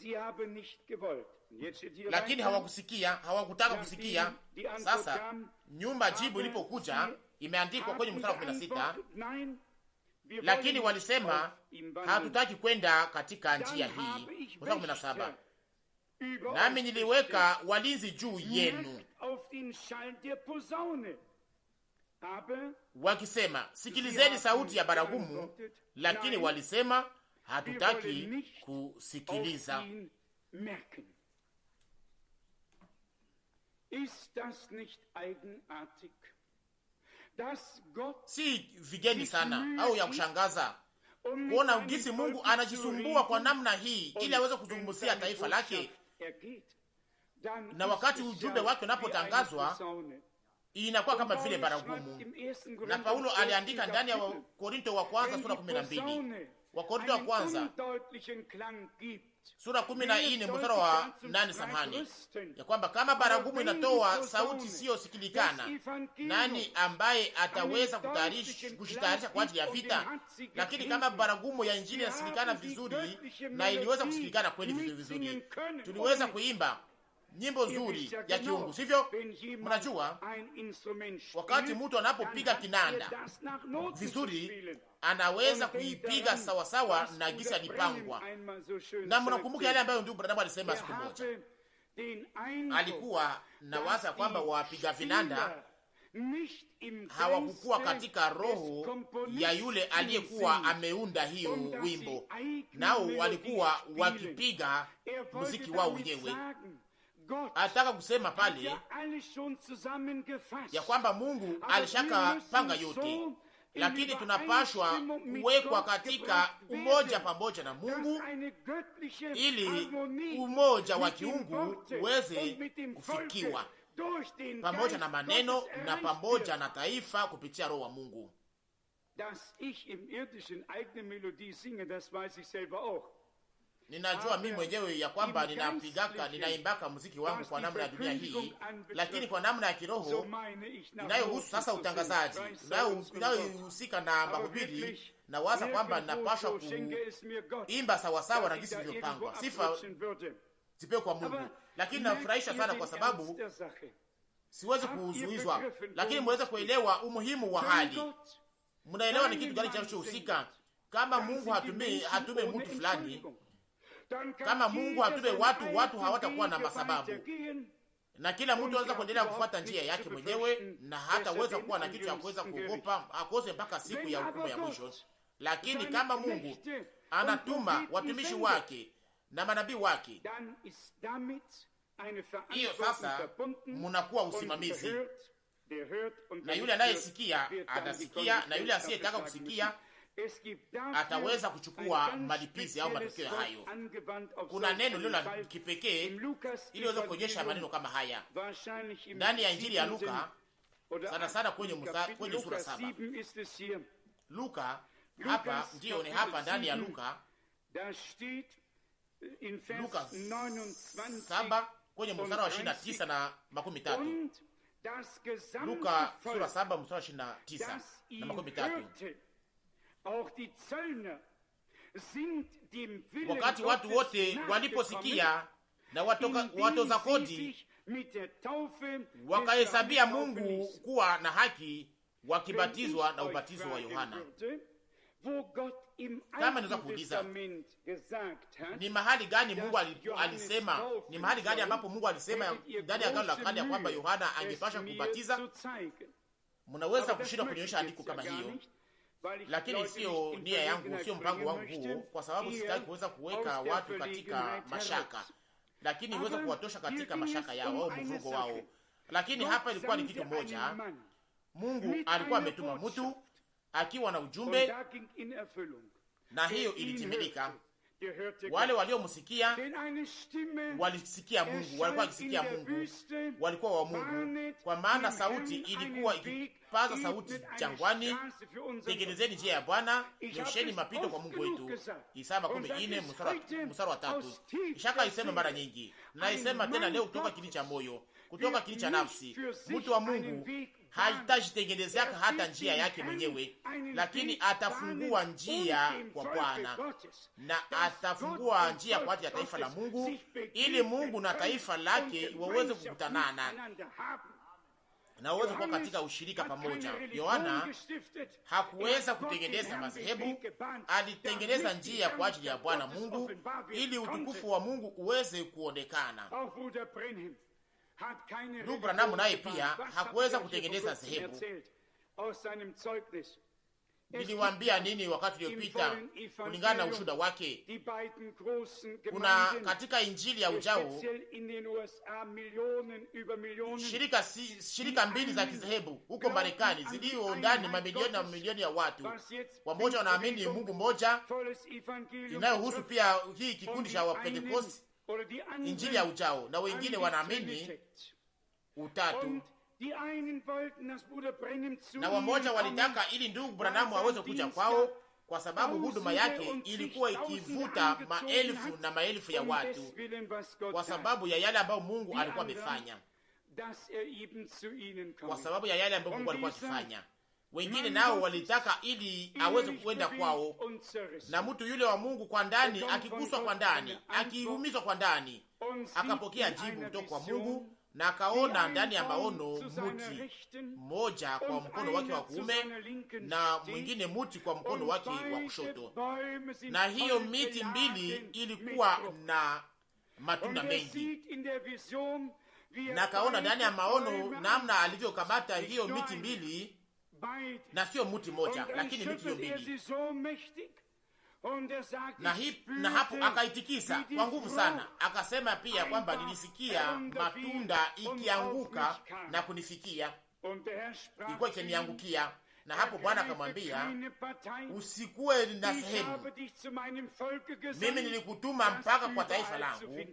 lakini hawakusikia, hawakutaka kusikia. Sasa nyuma jibu ilipokuja, imeandikwa kwenye mstari wa 16, lakini walisema hatutaki kwenda katika njia hii. Mstari wa 17, nami niliweka walinzi juu yenu wakisema, sikilizeni sauti ya baragumu, lakini walisema hatutaki kusikiliza. Si vigeni sana au ya kushangaza kuona ugisi Mungu anajisumbua kwa namna hii ili aweze kuzungumzia taifa lake, na wakati ujumbe wake unapotangazwa inakuwa kama vile baragumu. Na Paulo aliandika ndani ya Korinto wa kwanza sura 12, wa Korinto wa kwanza sura 14 mstari wa 8 samahani, ya kwamba kama baragumu inatoa sauti siyo sikilikana, nani ambaye ataweza kushitayarisha kwa ajili ya vita? Lakini kama baragumu ya injili inasikilikana vizuri, na iliweza kusikilikana kweli vizuri, tuliweza kuimba nyimbo nzuri ya kiungu, sivyo? Mnajua wakati mtu anapopiga kinanda vizuri, anaweza kuipiga sawa sawa na gisi alipangwa. Na mnakumbuka yale ambayo ndugu Branham alisema siku moja, alikuwa na waza kwamba wapiga vinanda hawakukuwa katika roho ya yule aliyekuwa ameunda hiyo wimbo, nao walikuwa wakipiga muziki wao wenyewe. Anataka kusema pale ya kwamba Mungu alishaka panga yote, lakini tunapashwa kuwekwa katika umoja pamoja na Mungu, ili umoja wa kiungu uweze kufikiwa pamoja na maneno na pamoja na taifa kupitia Roho wa Mungu. Ninajua mimi mwenyewe ya kwamba ninaimbaka muziki wangu kwa namna ya dunia hii, lakini kwa namna ya kiroho inayohusu sasa utangazaji, inayohusika na mahubiri, na waza kwamba ninapaswa kuimba sawasawa na jinsi vilivyopangwa. Sifa zipewe kwa Mungu, lakini nafurahisha sana kwa sababu siwezi kuzuizwa, lakini mweze kuelewa umuhimu wa hali. Mnaelewa ni kitu gani kinachohusika? Kama Mungu hatume mtu fulani, kama Mungu hatume watu hawatakuwa na masababu, na kila mtu anaweza kuendelea kufuata njia yake mwenyewe, na hataweza kuwa na kitu cha kuweza kuogopa akose mpaka siku ya hukumu ya mwisho. Lakini kama Mungu anatuma watumishi wake na manabii wake, hiyo sasa mnakuwa usimamizi, na yule anayesikia atasikia, na yule asiyetaka kusikia ataweza kuchukua malipizi au matokeo hayo. Kuna neno lilo la kipekee ili weze kuonyesha maneno kama haya ndani ya Injili ya Luka, sana sana kwenye sura 7. Luka hapa ndio ni hapa ndani ya Luka 7 kwenye mstari wa 29 na 30. Luka sura 7 mstari wa 29 na 30. Wakati watu wote waliposikia na watoza kodi wakahesabia Mungu kuwa na haki wakibatizwa na ubatizo wa Yohana. Kama naweza kuuliza, ni mahali gani Mungu alisema, ni mahali gani ambapo Mungu alisema ndani ya Agano la Kale ya kwamba Yohana angepasha kubatiza? Mnaweza kushindwa kunionyesha andiko kama hiyo, lakini sio nia yangu, sio mpango wangu huo, kwa sababu sitaki kuweza kuweka watu katika mashaka, lakini niweza kuwatosha katika mashaka yao au mvugo wao. Lakini hapa ilikuwa ni kitu moja, Mungu alikuwa ametuma mtu akiwa na ujumbe, na hiyo ilitimilika. Wale waliomsikia walisikia Mungu, walikuwa wakisikia Mungu, walikuwa wa Mungu, kwa maana sauti ilikuwa ikipaza sauti jangwani, tengenezeni njia ya Bwana, nyosheni mapito kwa Mungu wetu. Isaya 14 mstari wa 3. Ishaka isema mara nyingi, na isema tena leo kutoka kili cha moyo, kutoka kili cha nafsi. Mtu wa Mungu hatajitengenezea hata njia yake mwenyewe, lakini atafungua njia kwa Bwana, na atafungua njia kwa ajili ya taifa la Mungu, ili Mungu na taifa lake waweze kukutanana na waweze kuwa katika ushirika pamoja. Yohana hakuweza kutengeneza madhehebu, alitengeneza njia kwa ajili ya Bwana Mungu, ili utukufu wa Mungu uweze kuonekana. Ndugu Branham naye pia hakuweza kutengeneza dhehebu. Niliwaambia nini wakati uliopita kulingana na ushuhuda wake? Kuna katika injili ya ujao shirika mbili za kizehebu huko Marekani zilio ndani mamilioni na mamilioni ya watu. Wamoja wanaamini Mungu moja, inayohusu pia hii kikundi cha Wapentekoste, injili ya ujao, na wengine wanaamini utatu. Na wamoja walitaka ili ndugu Branham aweze kuja kwao, kwa sababu huduma yake ilikuwa ikivuta maelfu na maelfu ya watu, kwa sababu ya yale ambayo Mungu alikuwa amefanya, kwa sababu ya yale ambayo Mungu alikuwa akifanya. Wengine nao walitaka ili aweze kuenda kwao, na mtu yule wa Mungu kwa ndani, akiguswa kwa ndani, akiumizwa kwa ndani, akapokea jibu kutoka kwa Mungu, na akaona ndani ya maono muti mmoja kwa mkono wake wa kuume na mwingine muti kwa mkono wake wa kushoto, na hiyo miti mbili ilikuwa na matunda mengi. Na akaona ndani ya maono namna alivyokamata hiyo miti mbili, na sio muti moja, lakini miti hiyo mbili, na hapo akaitikisa kwa nguvu sana, akasema pia kwamba nilisikia matunda ikianguka na kunifikia, ilikuwa ikiniangukia. Na hapo Bwana akamwambia, usikuwe na sehemu, mimi nilikutuma mpaka kwa taifa langu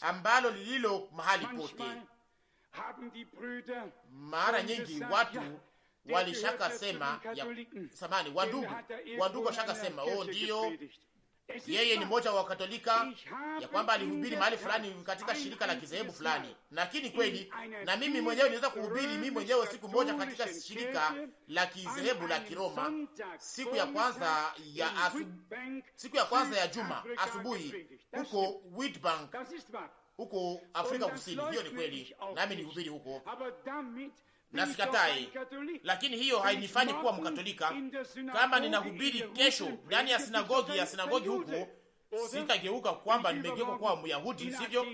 ambalo lililo mahali pote. Mara nyingi watu walishaka sema wandugu washaka sema, oh ndiyo, yeye ni mmoja wa Katolika, ya kwamba alihubiri mahali fulani katika shirika la kizehebu fulani. Lakini kweli, na mimi mwenyewe niweza kuhubiri mimi mwenyewe siku moja katika shirika la kizehebu la Kiroma, siku ya kwanza ya juma asubuhi huko Witbank huko Afrika Kusini. Hiyo ni kweli, nami nihubiri huko na sikatai, lakini hiyo hainifanyi kuwa Mkatolika. Kama ninahubiri kesho ndani ya sinagogi huko, sitageuka kwamba nimegeuka kuwa Myahudi, sivyo?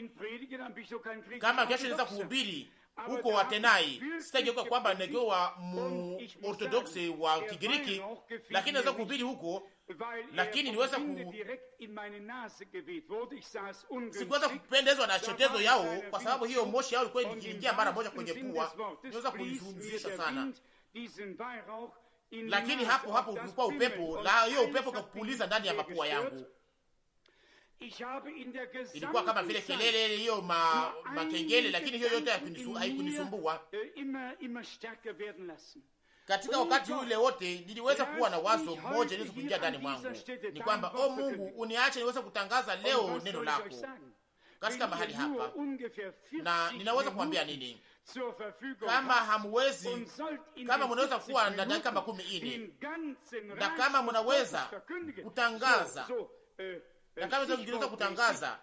Kama kesho naweza kuhubiri huko Atenai, sitageuka kwamba nimegeuka Orthodoksi wa Kigiriki, lakini naweza kuhubiri huko. Lakini niweza sikuweza kupendezwa na chetezo yao, kwa sababu hiyo moshi yao ilikuwa ikiingia mara moja kwenye pua. Niweza kuizungusha sana, lakini hapo ulikuwa upepo, na hiyo upepo kapuliza ndani ya mapua yangu. Ilikuwa kama vile kelele hiyo makengele, lakini hiyo yote haikunisumbua. Katika wakati ule wote niliweza kuwa na wazo moja liliweza kuingia ndani mwangu, ni kwamba Mungu, uniache niweze kutangaza leo neno lako katika mahali hapa. Na ninaweza kuambia nini? Kama hamwezi, kama mnaweza kuwa na dakika 40, na kama mnaweza kutangaza, na kama mnaweza kutangaza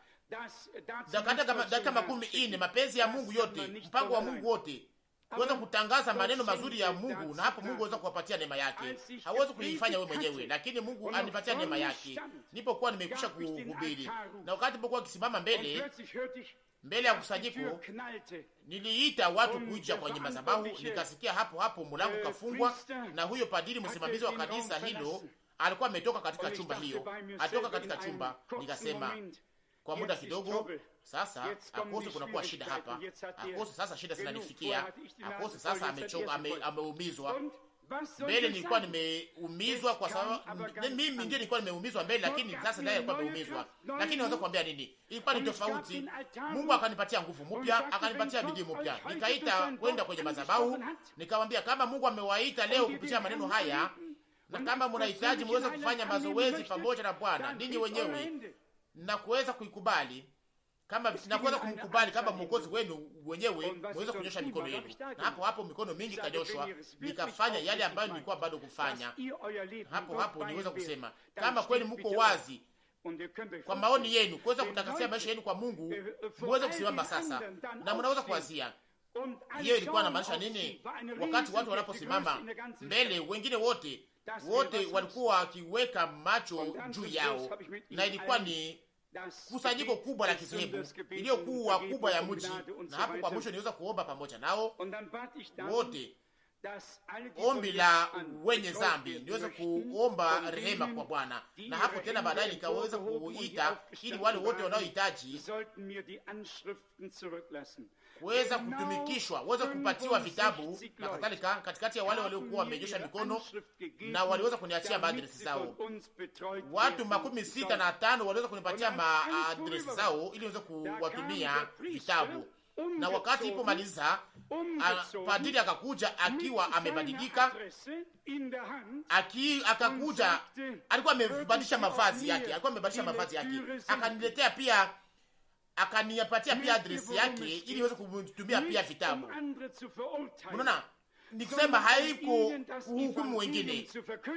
dakika 40 mapenzi ya Mungu yote, mpango wa Mungu wote, kuweza kutangaza maneno mazuri ya Mungu, na hapo Mungu aweza kuwapatia neema yake. Hawezi kuifanya wewe mwenyewe, lakini Mungu anipatia neema yake. Nilipokuwa nimekwisha kuhubiri, na wakati nilipokuwa kisimama mbele ya kusanyiko, niliita watu kuja kwenye madhabahu. Nikasikia hapo mlango kafungwa, na huyo padiri msimamizi wa kanisa hilo alikuwa ametoka katika chumba hiyo, atoka katika chumba. Nikasema kwa muda kidogo sasa, akose kunakuwa shida hapa, akose sasa shida zinanifikia, akose sasa amechoka, ameumizwa. Mbele nilikuwa nimeumizwa kwa sababu mimi ndio nilikuwa nimeumizwa mbele, lakini sasa ndiye alikuwa ameumizwa. Lakini naweza kuambia nini? Ilikuwa ni tofauti. Mungu akanipatia nguvu mpya, akanipatia bidii mpya. Nikaita kwenda kwenye madhabahu, nikamwambia kama Mungu amewaita leo kupitia maneno haya, na kama mnahitaji muweze kufanya mazoezi pamoja na Bwana ninyi wenyewe, na kuweza kuikubali kama na kuweza kumkubali kama mwokozi wenu wenyewe, muweze kunyosha mikono yenu. Na hapo mikono mingi kanyoshwa, nikafanya yale ambayo nilikuwa bado kufanya. Hapo niweza kusema kama kweli mko wazi kwa maoni yenu kuweza kutakasia maisha yenu kwa Mungu, muweze kusimama sasa, na mnaweza kuwazia hiyo ilikuwa inamaanisha nini. Wakati watu wanaposimama mbele, wengine wote walikuwa wakiweka macho juu yao, na ilikuwa ni kusanyiko kubwa la kizehebu iliyokuwa kubwa ya mji. Na hapo kwa mwisho niweza kuomba pamoja nao wote ombi la wenye zambi, niweze kuomba rehema kwa Bwana. Na hapo tena baadaye nikaweza kuita ili wale wote wanaohitaji kuweza kutumikishwa, waweza kupatiwa vitabu na kadhalika, katikati ya wale waliokuwa wamenyosha mikono na waliweza kuniachia maadresi zao. Watu 65 waliweza kunipatia maadresi zao ili niweze kuwatumia vitabu. Na wakati ipo maliza, padiri akakuja akiwa amebadilika, akakuja, alikuwa amebadilisha mavazi yake, akaniletea pia, akanipatia pia adresi yake ili niweze kutumia pia vitabu. Unaona, nikisema haiko kuhukumu wengine,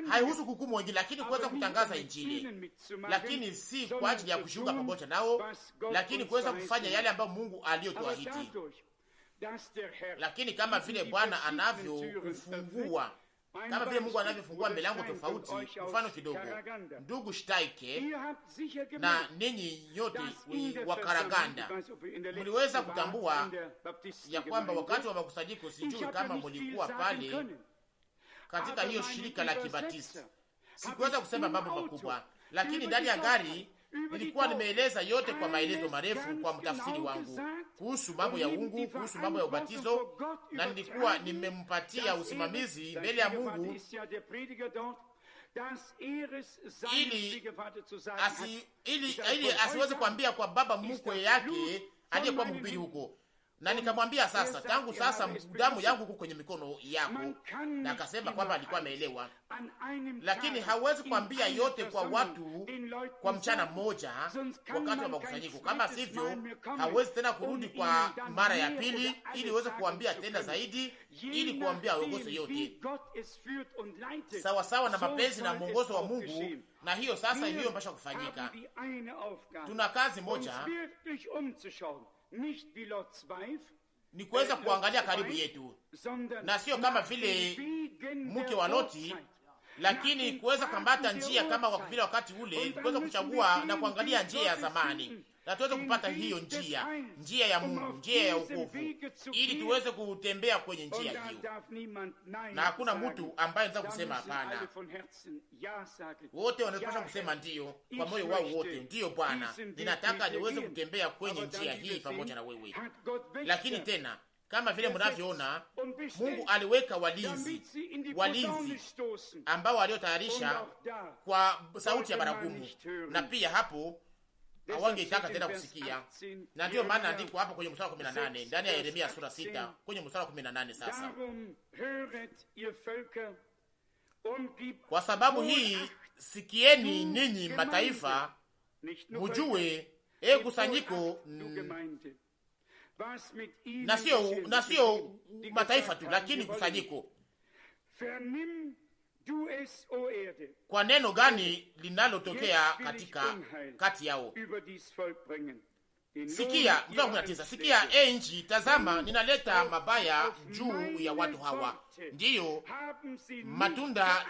haihusu kuhukumu wengine, lakini kuweza kutangaza Injili, lakini si kwa ajili ya kushuka pamoja nao, lakini kuweza kufanya yale ambayo Mungu aliyotuahidi. Lakini kama vile Bwana anavyofungua, kama vile Mungu anavyofungua milango tofauti. Mfano kidogo, ndugu Shtaike na ninyi nyote wa Karaganda, mliweza kutambua ya kwamba wakati wa makusanyiko, sijui kama mlikuwa pale katika hiyo shirika la Kibatisti, sikuweza kusema mambo makubwa, lakini ndani ya gari nilikuwa nimeeleza yote kwa maelezo marefu kwa mtafsiri wangu kuhusu mambo ya uungu, kuhusu mambo ya ubatizo, na nilikuwa nimempatia usimamizi mbele ya Mungu ili asiweze kuambia kwa baba mkwe yake aliyekuwa mhubiri huko. Na nikamwambia sasa, tangu sasa damu yangu huko kwenye mikono yako. Na akasema kwamba alikuwa ameelewa, lakini hawezi kuambia yote kwa watu kwa mchana mmoja wakati wa makusanyiko. Kama sivyo, hawezi tena kurudi kwa mara ya pili ili uweze kuambia tena zaidi, ili kuambia uongozi yote sawa sawa na mapenzi na mwongozo wa Mungu. Na hiyo sasa, hiyo mpasha kufanyika. Tuna kazi moja, ni kuweza kuangalia karibu yetu, na sio kama vile mke wa Loti, lakini kuweza kambata njia kama vile wakati ule, kuweza kuchagua na kuangalia njia ya zamani, na tuweze kupata hiyo njia ya Mungu, njia ya wokovu, ili tuweze kutembea kwenye njia hiyo. Na hakuna mtu ambaye anaweza kusema hapana. Wote wanapaswa kusema ndiyo kwa moyo wao wote, ndiyo Bwana, ninataka niweze kutembea kwenye njia hii pamoja na wewe. Lakini tena kama vile mnavyoona, Mungu aliweka walinzi ambao waliotayarisha kwa sauti ya baragumu, na pia hapo hawangeitaka tena kusikia. Na ndiyo maana andiko hapo kwenye mstari wa 18 ndani ya Yeremia sura 6 kwenye mstari wa 18, sasa kwa sababu hii sikieni ninyi mataifa, mujue kusanyiko, na sio mataifa tu, lakini kusanyiko. Kwa neno gani linalotokea katika kati yao? Sikia, mstari wa 19, sikia nchi, tazama ninaleta mabaya juu ya watu hawa, ndiyo matunda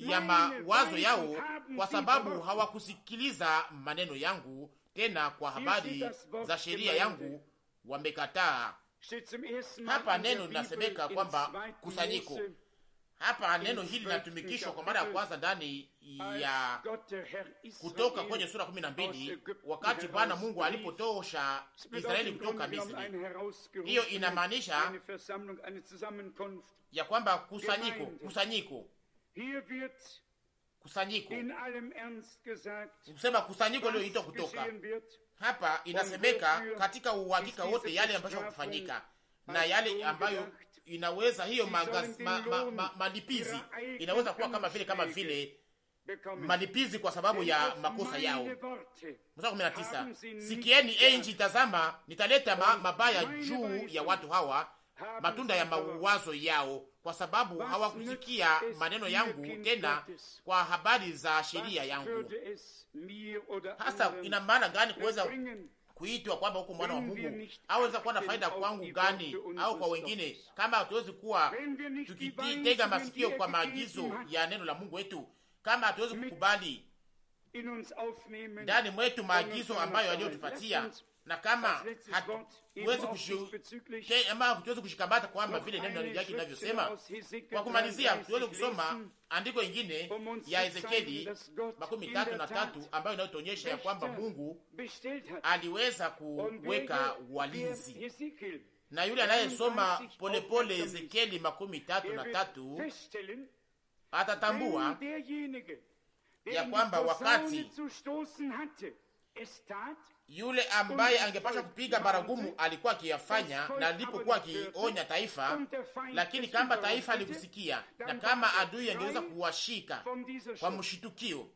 ya mawazo yao, kwa sababu hawakusikiliza maneno yangu, tena kwa habari za sheria yangu wamekataa. Hapa neno linasemeka kwamba kusanyiko. Hapa neno hili linatumikishwa kwa mara ya kwanza ndani ya Kutoka kwenye sura 12, wakati Bwana Mungu alipotosha Israeli kutoka Misri. Hiyo inamaanisha ya kwamba kusanyiko, kusema kusanyiko lioitwa kutoka. Hapa inasemeka katika uhakika wote yale ambayo kufanyika na yale ambayo inaweza hiyo malipizi inaweza kuwa kama vile malipizi kwa sababu ya makosa yao. Mstari 19, sikieni enyi, tazama nitaleta mabaya juu ya watu hawa, matunda ya mawazo yao, kwa sababu hawakusikia maneno yangu, tena kwa habari za sheria yangu. Hasa ina maana gani kuweza kuitwa kwamba huko mwana wa Mungu? Au weza kuwa na faida kwangu gani au kwa wengine, kama hatuwezi kuwa tukitega masikio kwa maagizo ya neno la Mungu wetu, kama hatuwezi kukubali ndani mwetu maagizo ambayo aliyotupatia, na kama hatuwezi kushikamata kwamba vile neno lake linavyosema. Kwa kumalizia, tuweze kusoma andiko ingine ya Ezekieli 33 ambayo inayotuonyesha ya kwamba Mungu aliweza kuweka walinzi, na yule anayesoma polepole Ezekieli 33 atatambua ya kwamba wakati yule ambaye angepasha kupiga baragumu alikuwa akiyafanya na alipokuwa akionya taifa, lakini kama taifa alikusikia na kama adui angeweza kuwashika kwa mshitukio,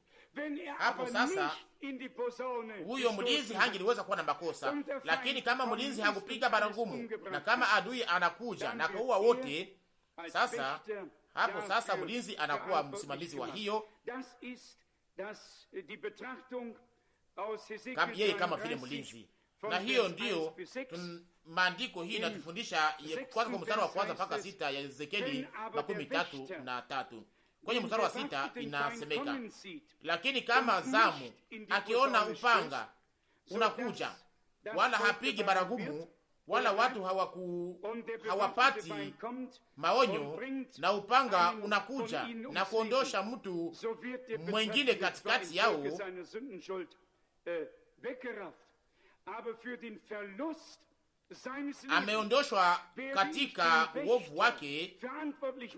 hapo sasa huyo mlinzi hangeliweza kuwa na makosa. Lakini kama mlinzi hakupiga baragumu na kama adui anakuja na kuua wote, sasa hapo sasa mlinzi anakuwa msimamizi wa hiyo yeye kama vile mlinzi. Na hiyo ndiyo maandiko hii inatufundisha kwanza, kwa mstari wa kwanza mpaka 6 ya Ezekieli 33. Kwenye mstari wa 6 inasemeka, lakini kama zamu akiona upanga unakuja, wala hapigi baragumu, wala watu hawapati maonyo, na upanga unakuja na kuondosha mtu mwengine katikati yao, ameondoshwa katika uovu wake,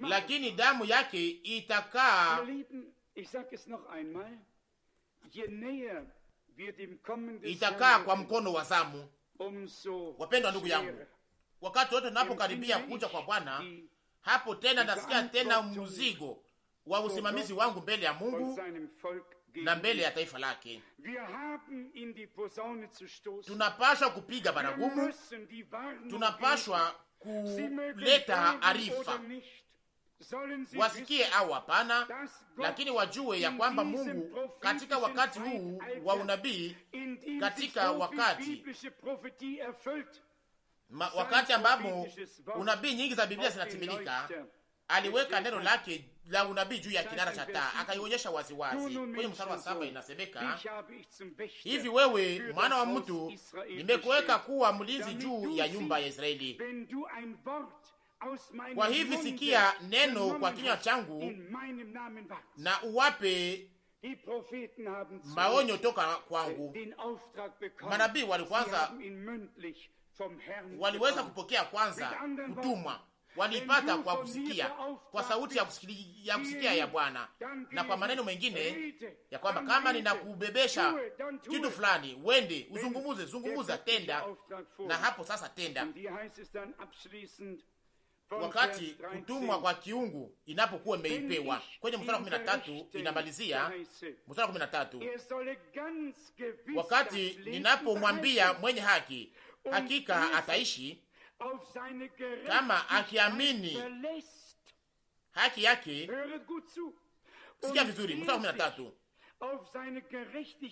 lakini damu yake itakaa kwa mkono wa zamu. Wapendwa ndugu yangu, wakati wote tunapokaribia kuja kwa Bwana, hapo tena nasikia tena mzigo wa usimamizi wangu mbele ya Mungu na mbele ya taifa lake. Tunapashwa kupiga baragumu, tunapashwa kuleta arifa, wasikie au hapana, lakini wajue ya kwamba Mungu katika wakati huu wa unabii, katika wakati ambapo unabii nyingi za Biblia zinatimilika, aliweka neno lake la unabii juu ya kinara cha taa, akaionyesha waziwazi. Kwenye mstari wa 7 inasemeka hivi, wewe mwana wa mtu, nimekuweka kuwa mlinzi juu ya nyumba ya Israeli. Kwa hivi sikia neno kwa kinywa changu, na uwape maonyo toka kwangu. Manabii waliweza kupokea kwanza kutumwa, walipata kwa kusikia, kwa sauti ya kusikia ya Bwana, na kwa maneno mengine ya kwamba kama ninakubebesha kitu fulani, wende zungumuza, tenda, na hapo sasa tenda. Wakati kutumwa kwa kiungu inapokuwa imeipewa, kwenye mstari wa 13 inamalizia mstari wa 13, wakati ninapomwambia mwenye haki, hakika ataishi kama akiamini haki yake. Sikia vizuri, mstari wa 13,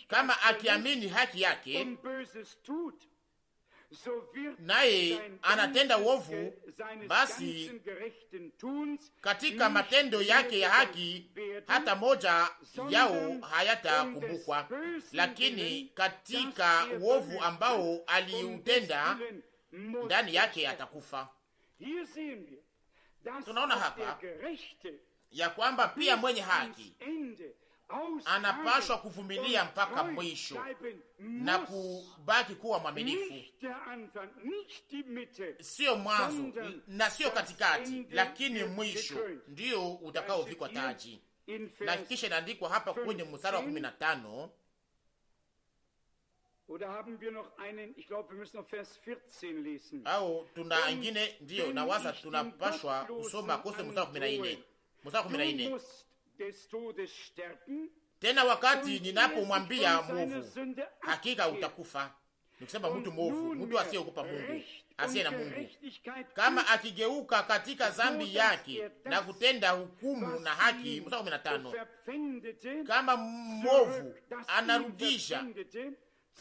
kama akiamini haki yake naye anatenda uovu, basi katika matendo yake ya haki hata moja yao hayatakumbukwa, lakini katika uovu ambao aliutenda ndani yake atakufa. Tunaona hapa ya kwamba pia mwenye haki anapashwa kuvumilia mpaka mwisho na kubaki kuwa mwaminifu, sio mwanzo na sio katikati, lakini mwisho ndio utakaovikwa taji. Na kisha inaandikwa hapa kwenye mstari wa 15, au tuna ingine ndiyo nawaza tunapashwa kusoma kose mstari wa 14. Mstari wa 14: tena wakati ninapomwambia mwovu hakika utakufa, nikusema mtu mwovu, mtu asiyeogopa Mungu, asiye na Mungu, kama akigeuka katika dhambi yake na kutenda hukumu na haki. Mstari wa 15: kama mwovu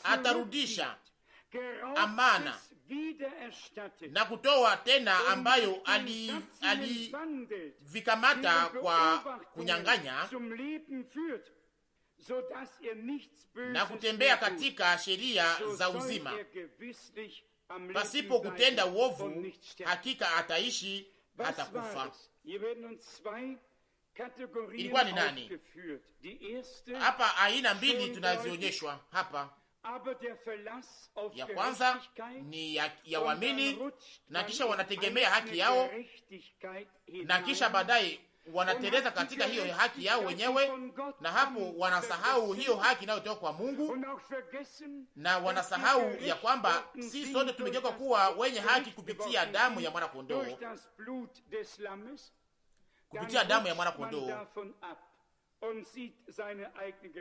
atarudisha amana na kutoa tena ambayo alivikamata kwa kunyang'anya, na kutembea katika sheria za uzima pasipo kutenda uovu, hakika ataishi hatakufa. Ilikuwa ni nani hapa? Aina mbili tunazionyeshwa hapa. Ya kwanza ni ya waamini, na kisha wanategemea haki yao, na kisha baadaye wanateleza katika hiyo haki yao wenyewe, na hapo wanasahau hiyo haki inayotoka kwa Mungu, na wanasahau ya kwamba si sote tumegeuka kuwa wenye haki kupitia damu ya mwana kondoo, kupitia damu ya mwana kondoo,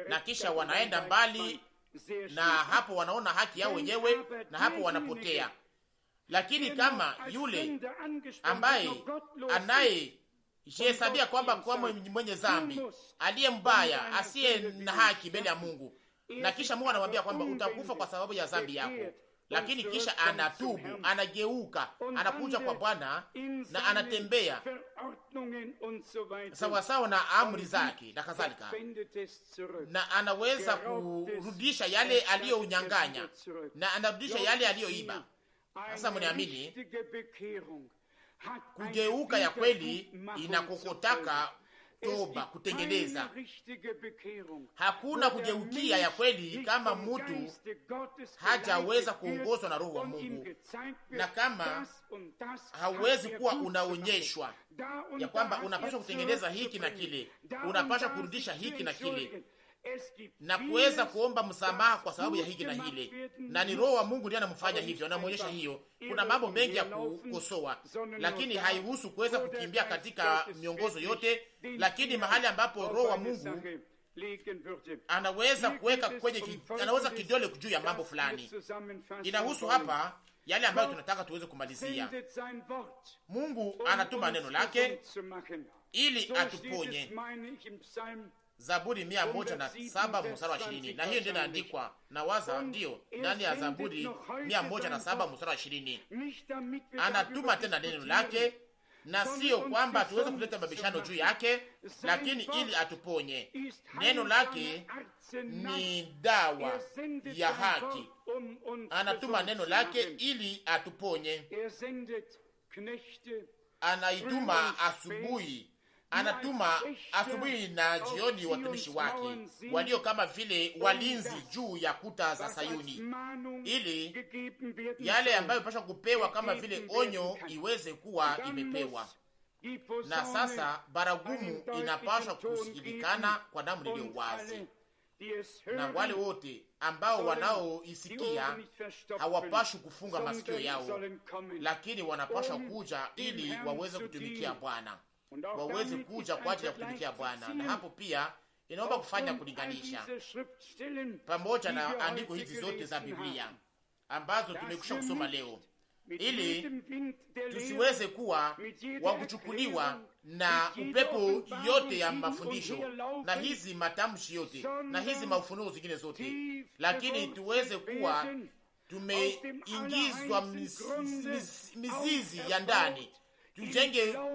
na kisha wanaenda mbali, na hapo wanaona haki yao wenyewe, na hapo wanapotea. Lakini kama yule ambaye anayejihesabia kwamba kwa mwenye dhambi, aliye mbaya, asiye na haki mbele ya Mungu, na kisha Mungu anamwambia kwamba utakufa kwa sababu ya dhambi yako, lakini kisha anatubu, anageuka, anakuja kwa Bwana na anatembea sawa sawa na amri zake na kadhalika, na anaweza kurudisha yale aliyounyang'anya, na anarudisha yale aliyoiba. Sasa mniamini, kugeuka ya kweli inakokotaka toba, kutengeneza. Hakuna kugeukia ya kweli kama mtu hajaweza kuongozwa na Roho wa Mungu, na kama hauwezi kuwa unaonyeshwa ya kwamba unapaswa kutengeneza hiki na kile, unapaswa kurudisha hiki na kile, na kuweza kuomba msamaha kwa sababu ya hiki na hile, na ni Roho wa Mungu ndiye anamfanya hivyo, anamwonyesha hiyo. Kuna mambo mengi ya kukosoa, lakini haihusu kuweza kukimbia katika miongozo yote, lakini mahali ambapo Roho wa Mungu anaweza kuweka anaweza kidole juu ya mambo fulani. Inahusu hapa yale ambayo tunataka tuweze kumalizia. Mungu anatuma neno lake ili atuponye. Zaburi 107 mstari wa 20, na hiyo ndio inaandikwa na waza, ndio ndani ya Zaburi 107 mstari wa 20. Anatuma tena neno lake, na sio kwamba tuweze kuleta mabishano juu yake, lakini ili atuponye. Neno lake ni dawa ya haki. Anatuma neno lake ili atuponye. Anaituma asubuhi, anatuma asubuhi na jioni watumishi wake walio kama vile walinzi juu ya kuta za Sayuni, ili yale ambayo pasha kupewa kama vile onyo iweze kuwa imepewa. Na sasa baragumu inapaswa kusikilikana kwa damu iliyo wazi, na wale wote ambao wanaoisikia hawapashi kufunga masikio yao, lakini wanapaswa kuja ili waweze kutumikia Bwana, waweze kuja kwa ajili ya kutumikia Bwana. Na hapo pia inaomba kufanya kulinganisha pamoja na andiko hizi zote za Biblia ambazo tumekwisha kusoma leo, ili tusiweze kuwa wa kuchukuliwa na upepo yote ya mafundisho na hizi matamshi yote na hizi mafunuo zingine zote, lakini tuweze kuwa tumeingizwa mizizi ya ndani,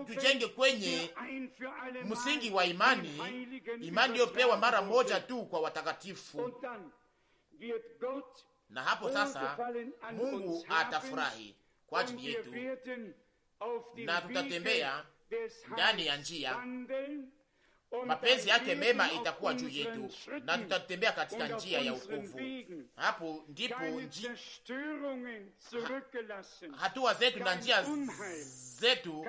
tujenge kwenye msingi wa imani iliyopewa mara moja tu kwa watakatifu, na hapo sasa Mungu atafurahi kwa ajili yetu na tutatembea ndani ya njia, mapenzi yake mema itakuwa juu yetu na tutatembea katika njia ya wokovu. Hapo ndipo hatua zetu na njia zetu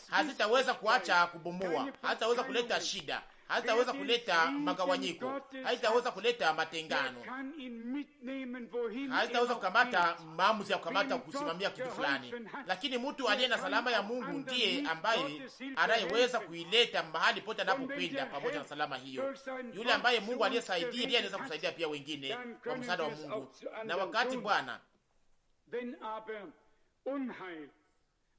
hazitaweza kuacha kubomoa, hazitaweza kuleta shida, hazitaweza kuleta magawanyiko, hazitaweza kuleta matengano, hazitaweza kukamata maamuzi ya kukamata kusimamia kitu fulani. Lakini mtu aliye na salama ya Mungu ndiye ambaye anayeweza kuileta mahali pote anapokwenda pamoja na salama hiyo. Yule ambaye Mungu aliyesaidia ndiye anaweza kusaidia pia wengine kwa msaada wa Mungu. Na wakati Bwana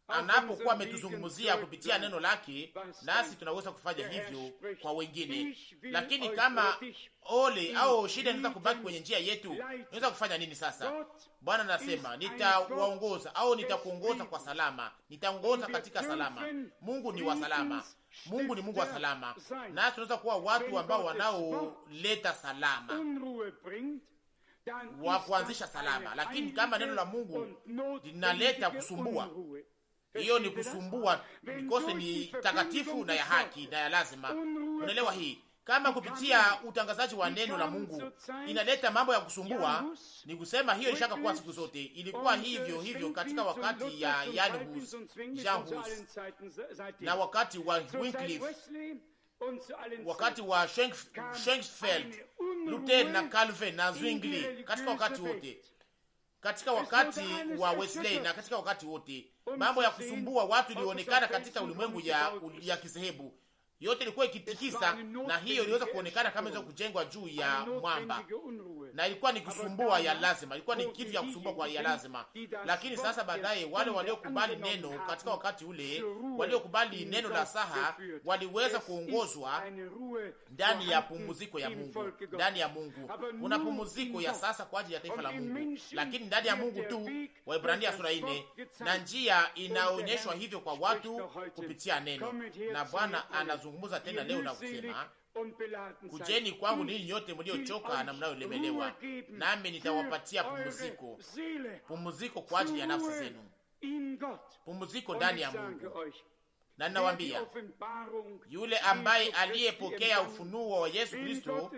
anapokuwa ametuzungumzia kupitia neno lake, nasi tunaweza kufanya hivyo kwa wengine. Lakini kama ole au shida inaweza kubaki kwenye njia yetu, tunaweza kufanya nini sasa? Bwana anasema nitawaongoza au nitakuongoza kwa salama, nitaongoza katika salama. Mungu ni wa salama, Mungu ni Mungu wa salama, nasi tunaweza kuwa watu ambao wanaoleta salama, wa kuanzisha salama. Lakini kama neno la Mungu linaleta kusumbua, hiyo ni kusumbua, nikose ni takatifu na ya haki na ya lazima. Unaelewa hii? Kama kupitia utangazaji wa neno la Mungu inaleta mambo ya kusumbua, ni kusema hiyo ilishaka kuwa siku zote. Ilikuwa hivyo katika wakati ya Jean Hus na wakati wa Wycliffe, wakati wa Schenkfeld, Luther na Calvin na Zwingli, katika wakati wote, katika wakati wa Wesley na katika wakati wote, mambo ya kusumbua watu ilionekana katika ulimwengu ya kisehebu. Yote ilikuwa ikitikisa, na hiyo iliweza kuonekana kama inaweza kujengwa juu ya mwamba, na ilikuwa ni kusumbua ya lazima, ilikuwa ni kitu ya kusumbua kwa ya lazima. Lakini sasa baadaye wale waliokubali neno katika wakati ule, waliokubali neno la saha, waliweza kuongozwa ndani ya pumziko ya Mungu. Ndani ya Mungu kuna pumziko ya sasa kwa ajili ya taifa la Mungu, lakini ndani ya Mungu tu. Waebrania sura 4, na njia inaonyeshwa hivyo kwa watu kupitia neno. Na Bwana anazungumza tena leo na kusema, kujeni kwangu ninyi nyote mliochoka na mnayolemelewa, nami nitawapatia pumziko. Pumziko kwa ajili ya nafsi zenu, pumziko ndani ya Mungu. Na ninawaambia, yule ambaye aliyepokea ufunuo wa Yesu Kristo,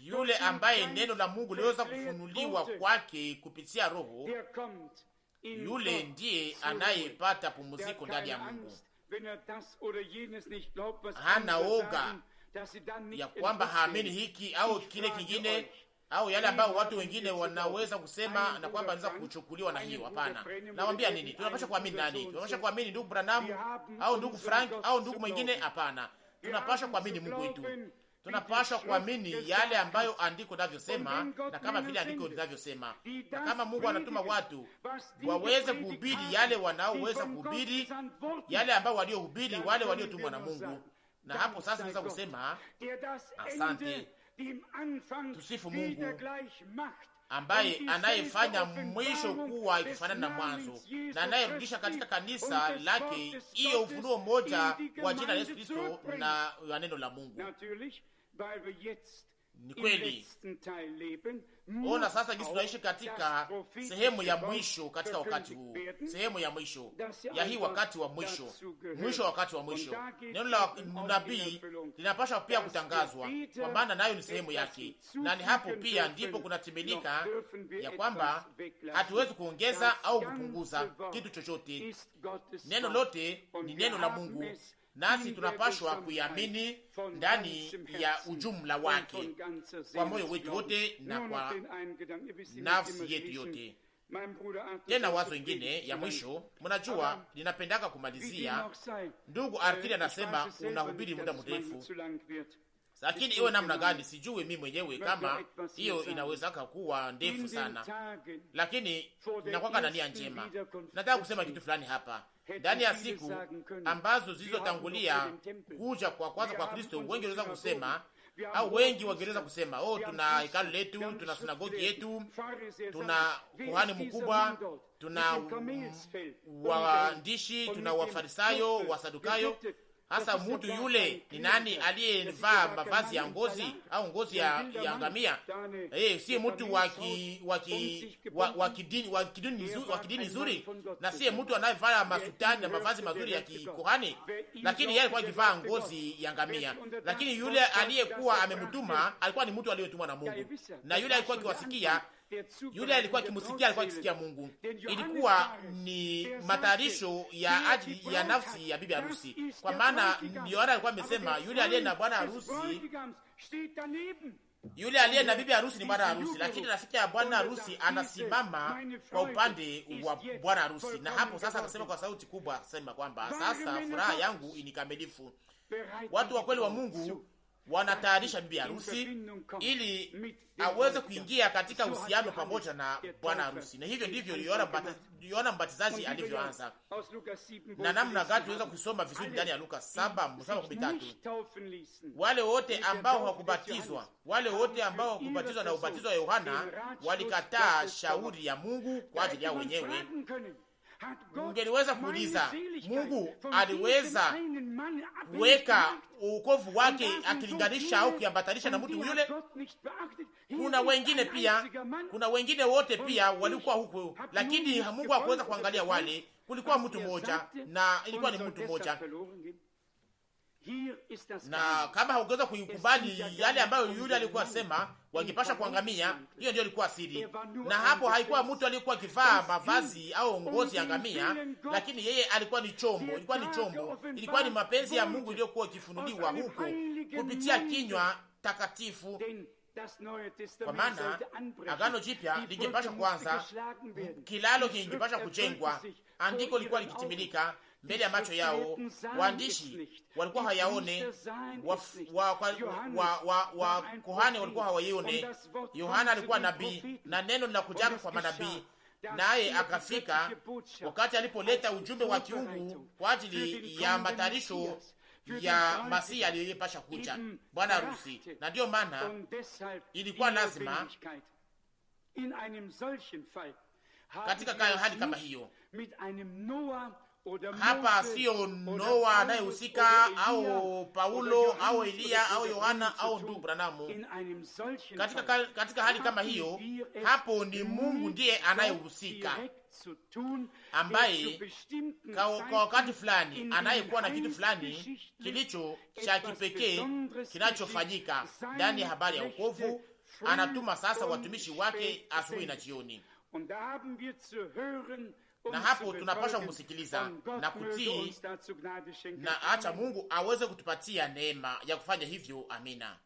yule ambaye neno la Mungu liweza kufunuliwa kwake kupitia Roho, yule ndiye anayepata pumziko ndani ya Mungu. Hana oga ya kwamba haamini hiki au kile kingine au yale ambao watu wengine wanaweza kusema na kwamba anaweza kuchukuliwa na hiyo. Hapana. Nawaambia nini? Tunapaswa kuamini nani? Tunapaswa kuamini ndugu Branham au ndugu Frank au ndugu mwingine? Hapana. Tunapaswa kuamini Mungu wetu. Tunapaswa kuamini yale ambayo andiko linavyosema, na kama vile andiko linavyosema. Na kama Mungu anatuma watu waweze kuhubiri yale wanaoweza kuhubiri, yale ambao waliohubiri wale waliotumwa na Mungu. Na hapo sasa naweza kusema asante, tusifu Mungu ambaye anayefanya mwisho kuwa ikifanana na mwanzo, na anayerudisha katika kanisa lake hiyo ufunuo moja wa jina la Yesu Kristo na wa neno la Mungu. Ni kweli. Ona sasa jinsi tunaishi katika sehemu ya mwisho, katika wakati huu, sehemu ya mwisho ya hii wakati wa mwisho, mwisho wa wakati wa mwisho. Neno la nabii linapaswa pia kutangazwa, kwa maana nayo ni sehemu yake, na ni hapo pia ndipo kunatimilika ya kwamba hatuwezi kuongeza au kupunguza kitu chochote. Neno lote ni neno la Mungu, nasi tunapashwa kuiamini ndani ya ujumla wake kwa moyo wetu wote na kwa nafsi yetu yote. Tena wazo ingine ya mwisho, mnajua ninapendaka kumalizia. Ndugu Artiri anasema unahubiri muda mrefu. lakini iwe namna gani sijui mimi mwenyewe, kama hiyo inawezaka kuwa ndefu sana, lakini inakuwa na nia njema. Nataka kusema kitu fulani hapa. Ndani ya siku ambazo zilizotangulia kuja kwa kwanza kwa Kristo, wengi waliweza kusema au wengi wangeweza kusema, oh, tuna hekalu letu, tuna sinagogi yetu, tuna kuhani mkubwa, tuna waandishi, tuna wafarisayo, wasadukayo. Hasa mtu yule ni nani aliyevaa mavazi ya ngozi au ngozi ya ngamia? Si mtu wa kidini nzuri, na si mtu anayevaa masutani na mavazi mazuri ya kikohani, lakini yeye alikuwa akivaa ngozi ya ngamia. Lakini yule aliyekuwa amemtuma alikuwa ni mtu aliyetumwa na Mungu, na yule alikuwa akiwasikia, yule alikuwa akimsikia, alikuwa akisikia Mungu. Ilikuwa ni matayarisho ya ajili ya nafsi ya bibi harusi, kwa maana Yohana alikuwa amesema yule aliye na bwana harusi, yule aliye na bibi harusi ni bwana harusi, lakini rafiki ya bwana harusi anasimama kwa upande wa bwana harusi. Na hapo sasa akasema kwa sauti kubwa, sema kwamba sasa furaha yangu inikamilifu. Watu wa kweli wa Mungu wanatayarisha bibi harusi ili aweze kuingia katika uhusiano pamoja na bwana harusi. Na hivyo ndivyo Yohana Mbatizaji alivyoanza. Na namna gani tunaweza kusoma vizuri ndani ya Luka 7:13. Wale wote ambao hawakubatizwa, na ubatizo wa Yohana walikataa shauri ya Mungu kwa ajili yao wenyewe. Ungeliweza kuuliza, Mungu aliweza kuweka uokovu wake akilinganisha au kuambatanisha na mtu yule? Kuna wengine wote pia walikuwa huko, lakini Mungu hakuweza kuangalia wale. Kulikuwa mtu mmoja na ilikuwa ni mtu mmoja, na kama haungeweza kuikubali yale ambayo yule alikuwa sema, wangepasha kuangamia. Hiyo ndio ilikuwa siri. Na hapo haikuwa mtu aliyekuwa kivaa mavazi au ngozi ya ngamia, lakini yeye alikuwa ni chombo, ilikuwa ni mapenzi ya Mungu iliyokuwa ikifunuliwa huko kupitia kinywa takatifu. Kwa maana Agano Jipya lingepasha kwanza, kilalo kingepasha kujengwa, andiko lilikuwa likitimilika mbele ya macho yao. Waandishi walikuwa hayaone, kuhani walikuwa hawaione. Yohana alikuwa nabii na neno linakujaka kwa manabii, naye akafika wakati alipoleta ujumbe wa kiungu kwa ajili ya matayarisho ya Masihi aliyepasha kuja, bwana harusi. Na ndio maana ilikuwa lazima katika hali kama hiyo. Hapa sio Noa anayehusika au Paulo au Eliya au Yohana au ndugu Branamu. Katika hali kama hiyo, hapo ni Mungu ndiye anayehusika, ambaye kwa wakati fulani anayekuwa na kitu fulani kilicho cha kipekee kinachofanyika ndani ya habari ya wokovu. Anatuma sasa watumishi wake asubuhi na jioni, na hapo tunapaswa kumsikiliza na kutii, na acha Mungu aweze kutupatia neema ya kufanya hivyo. Amina.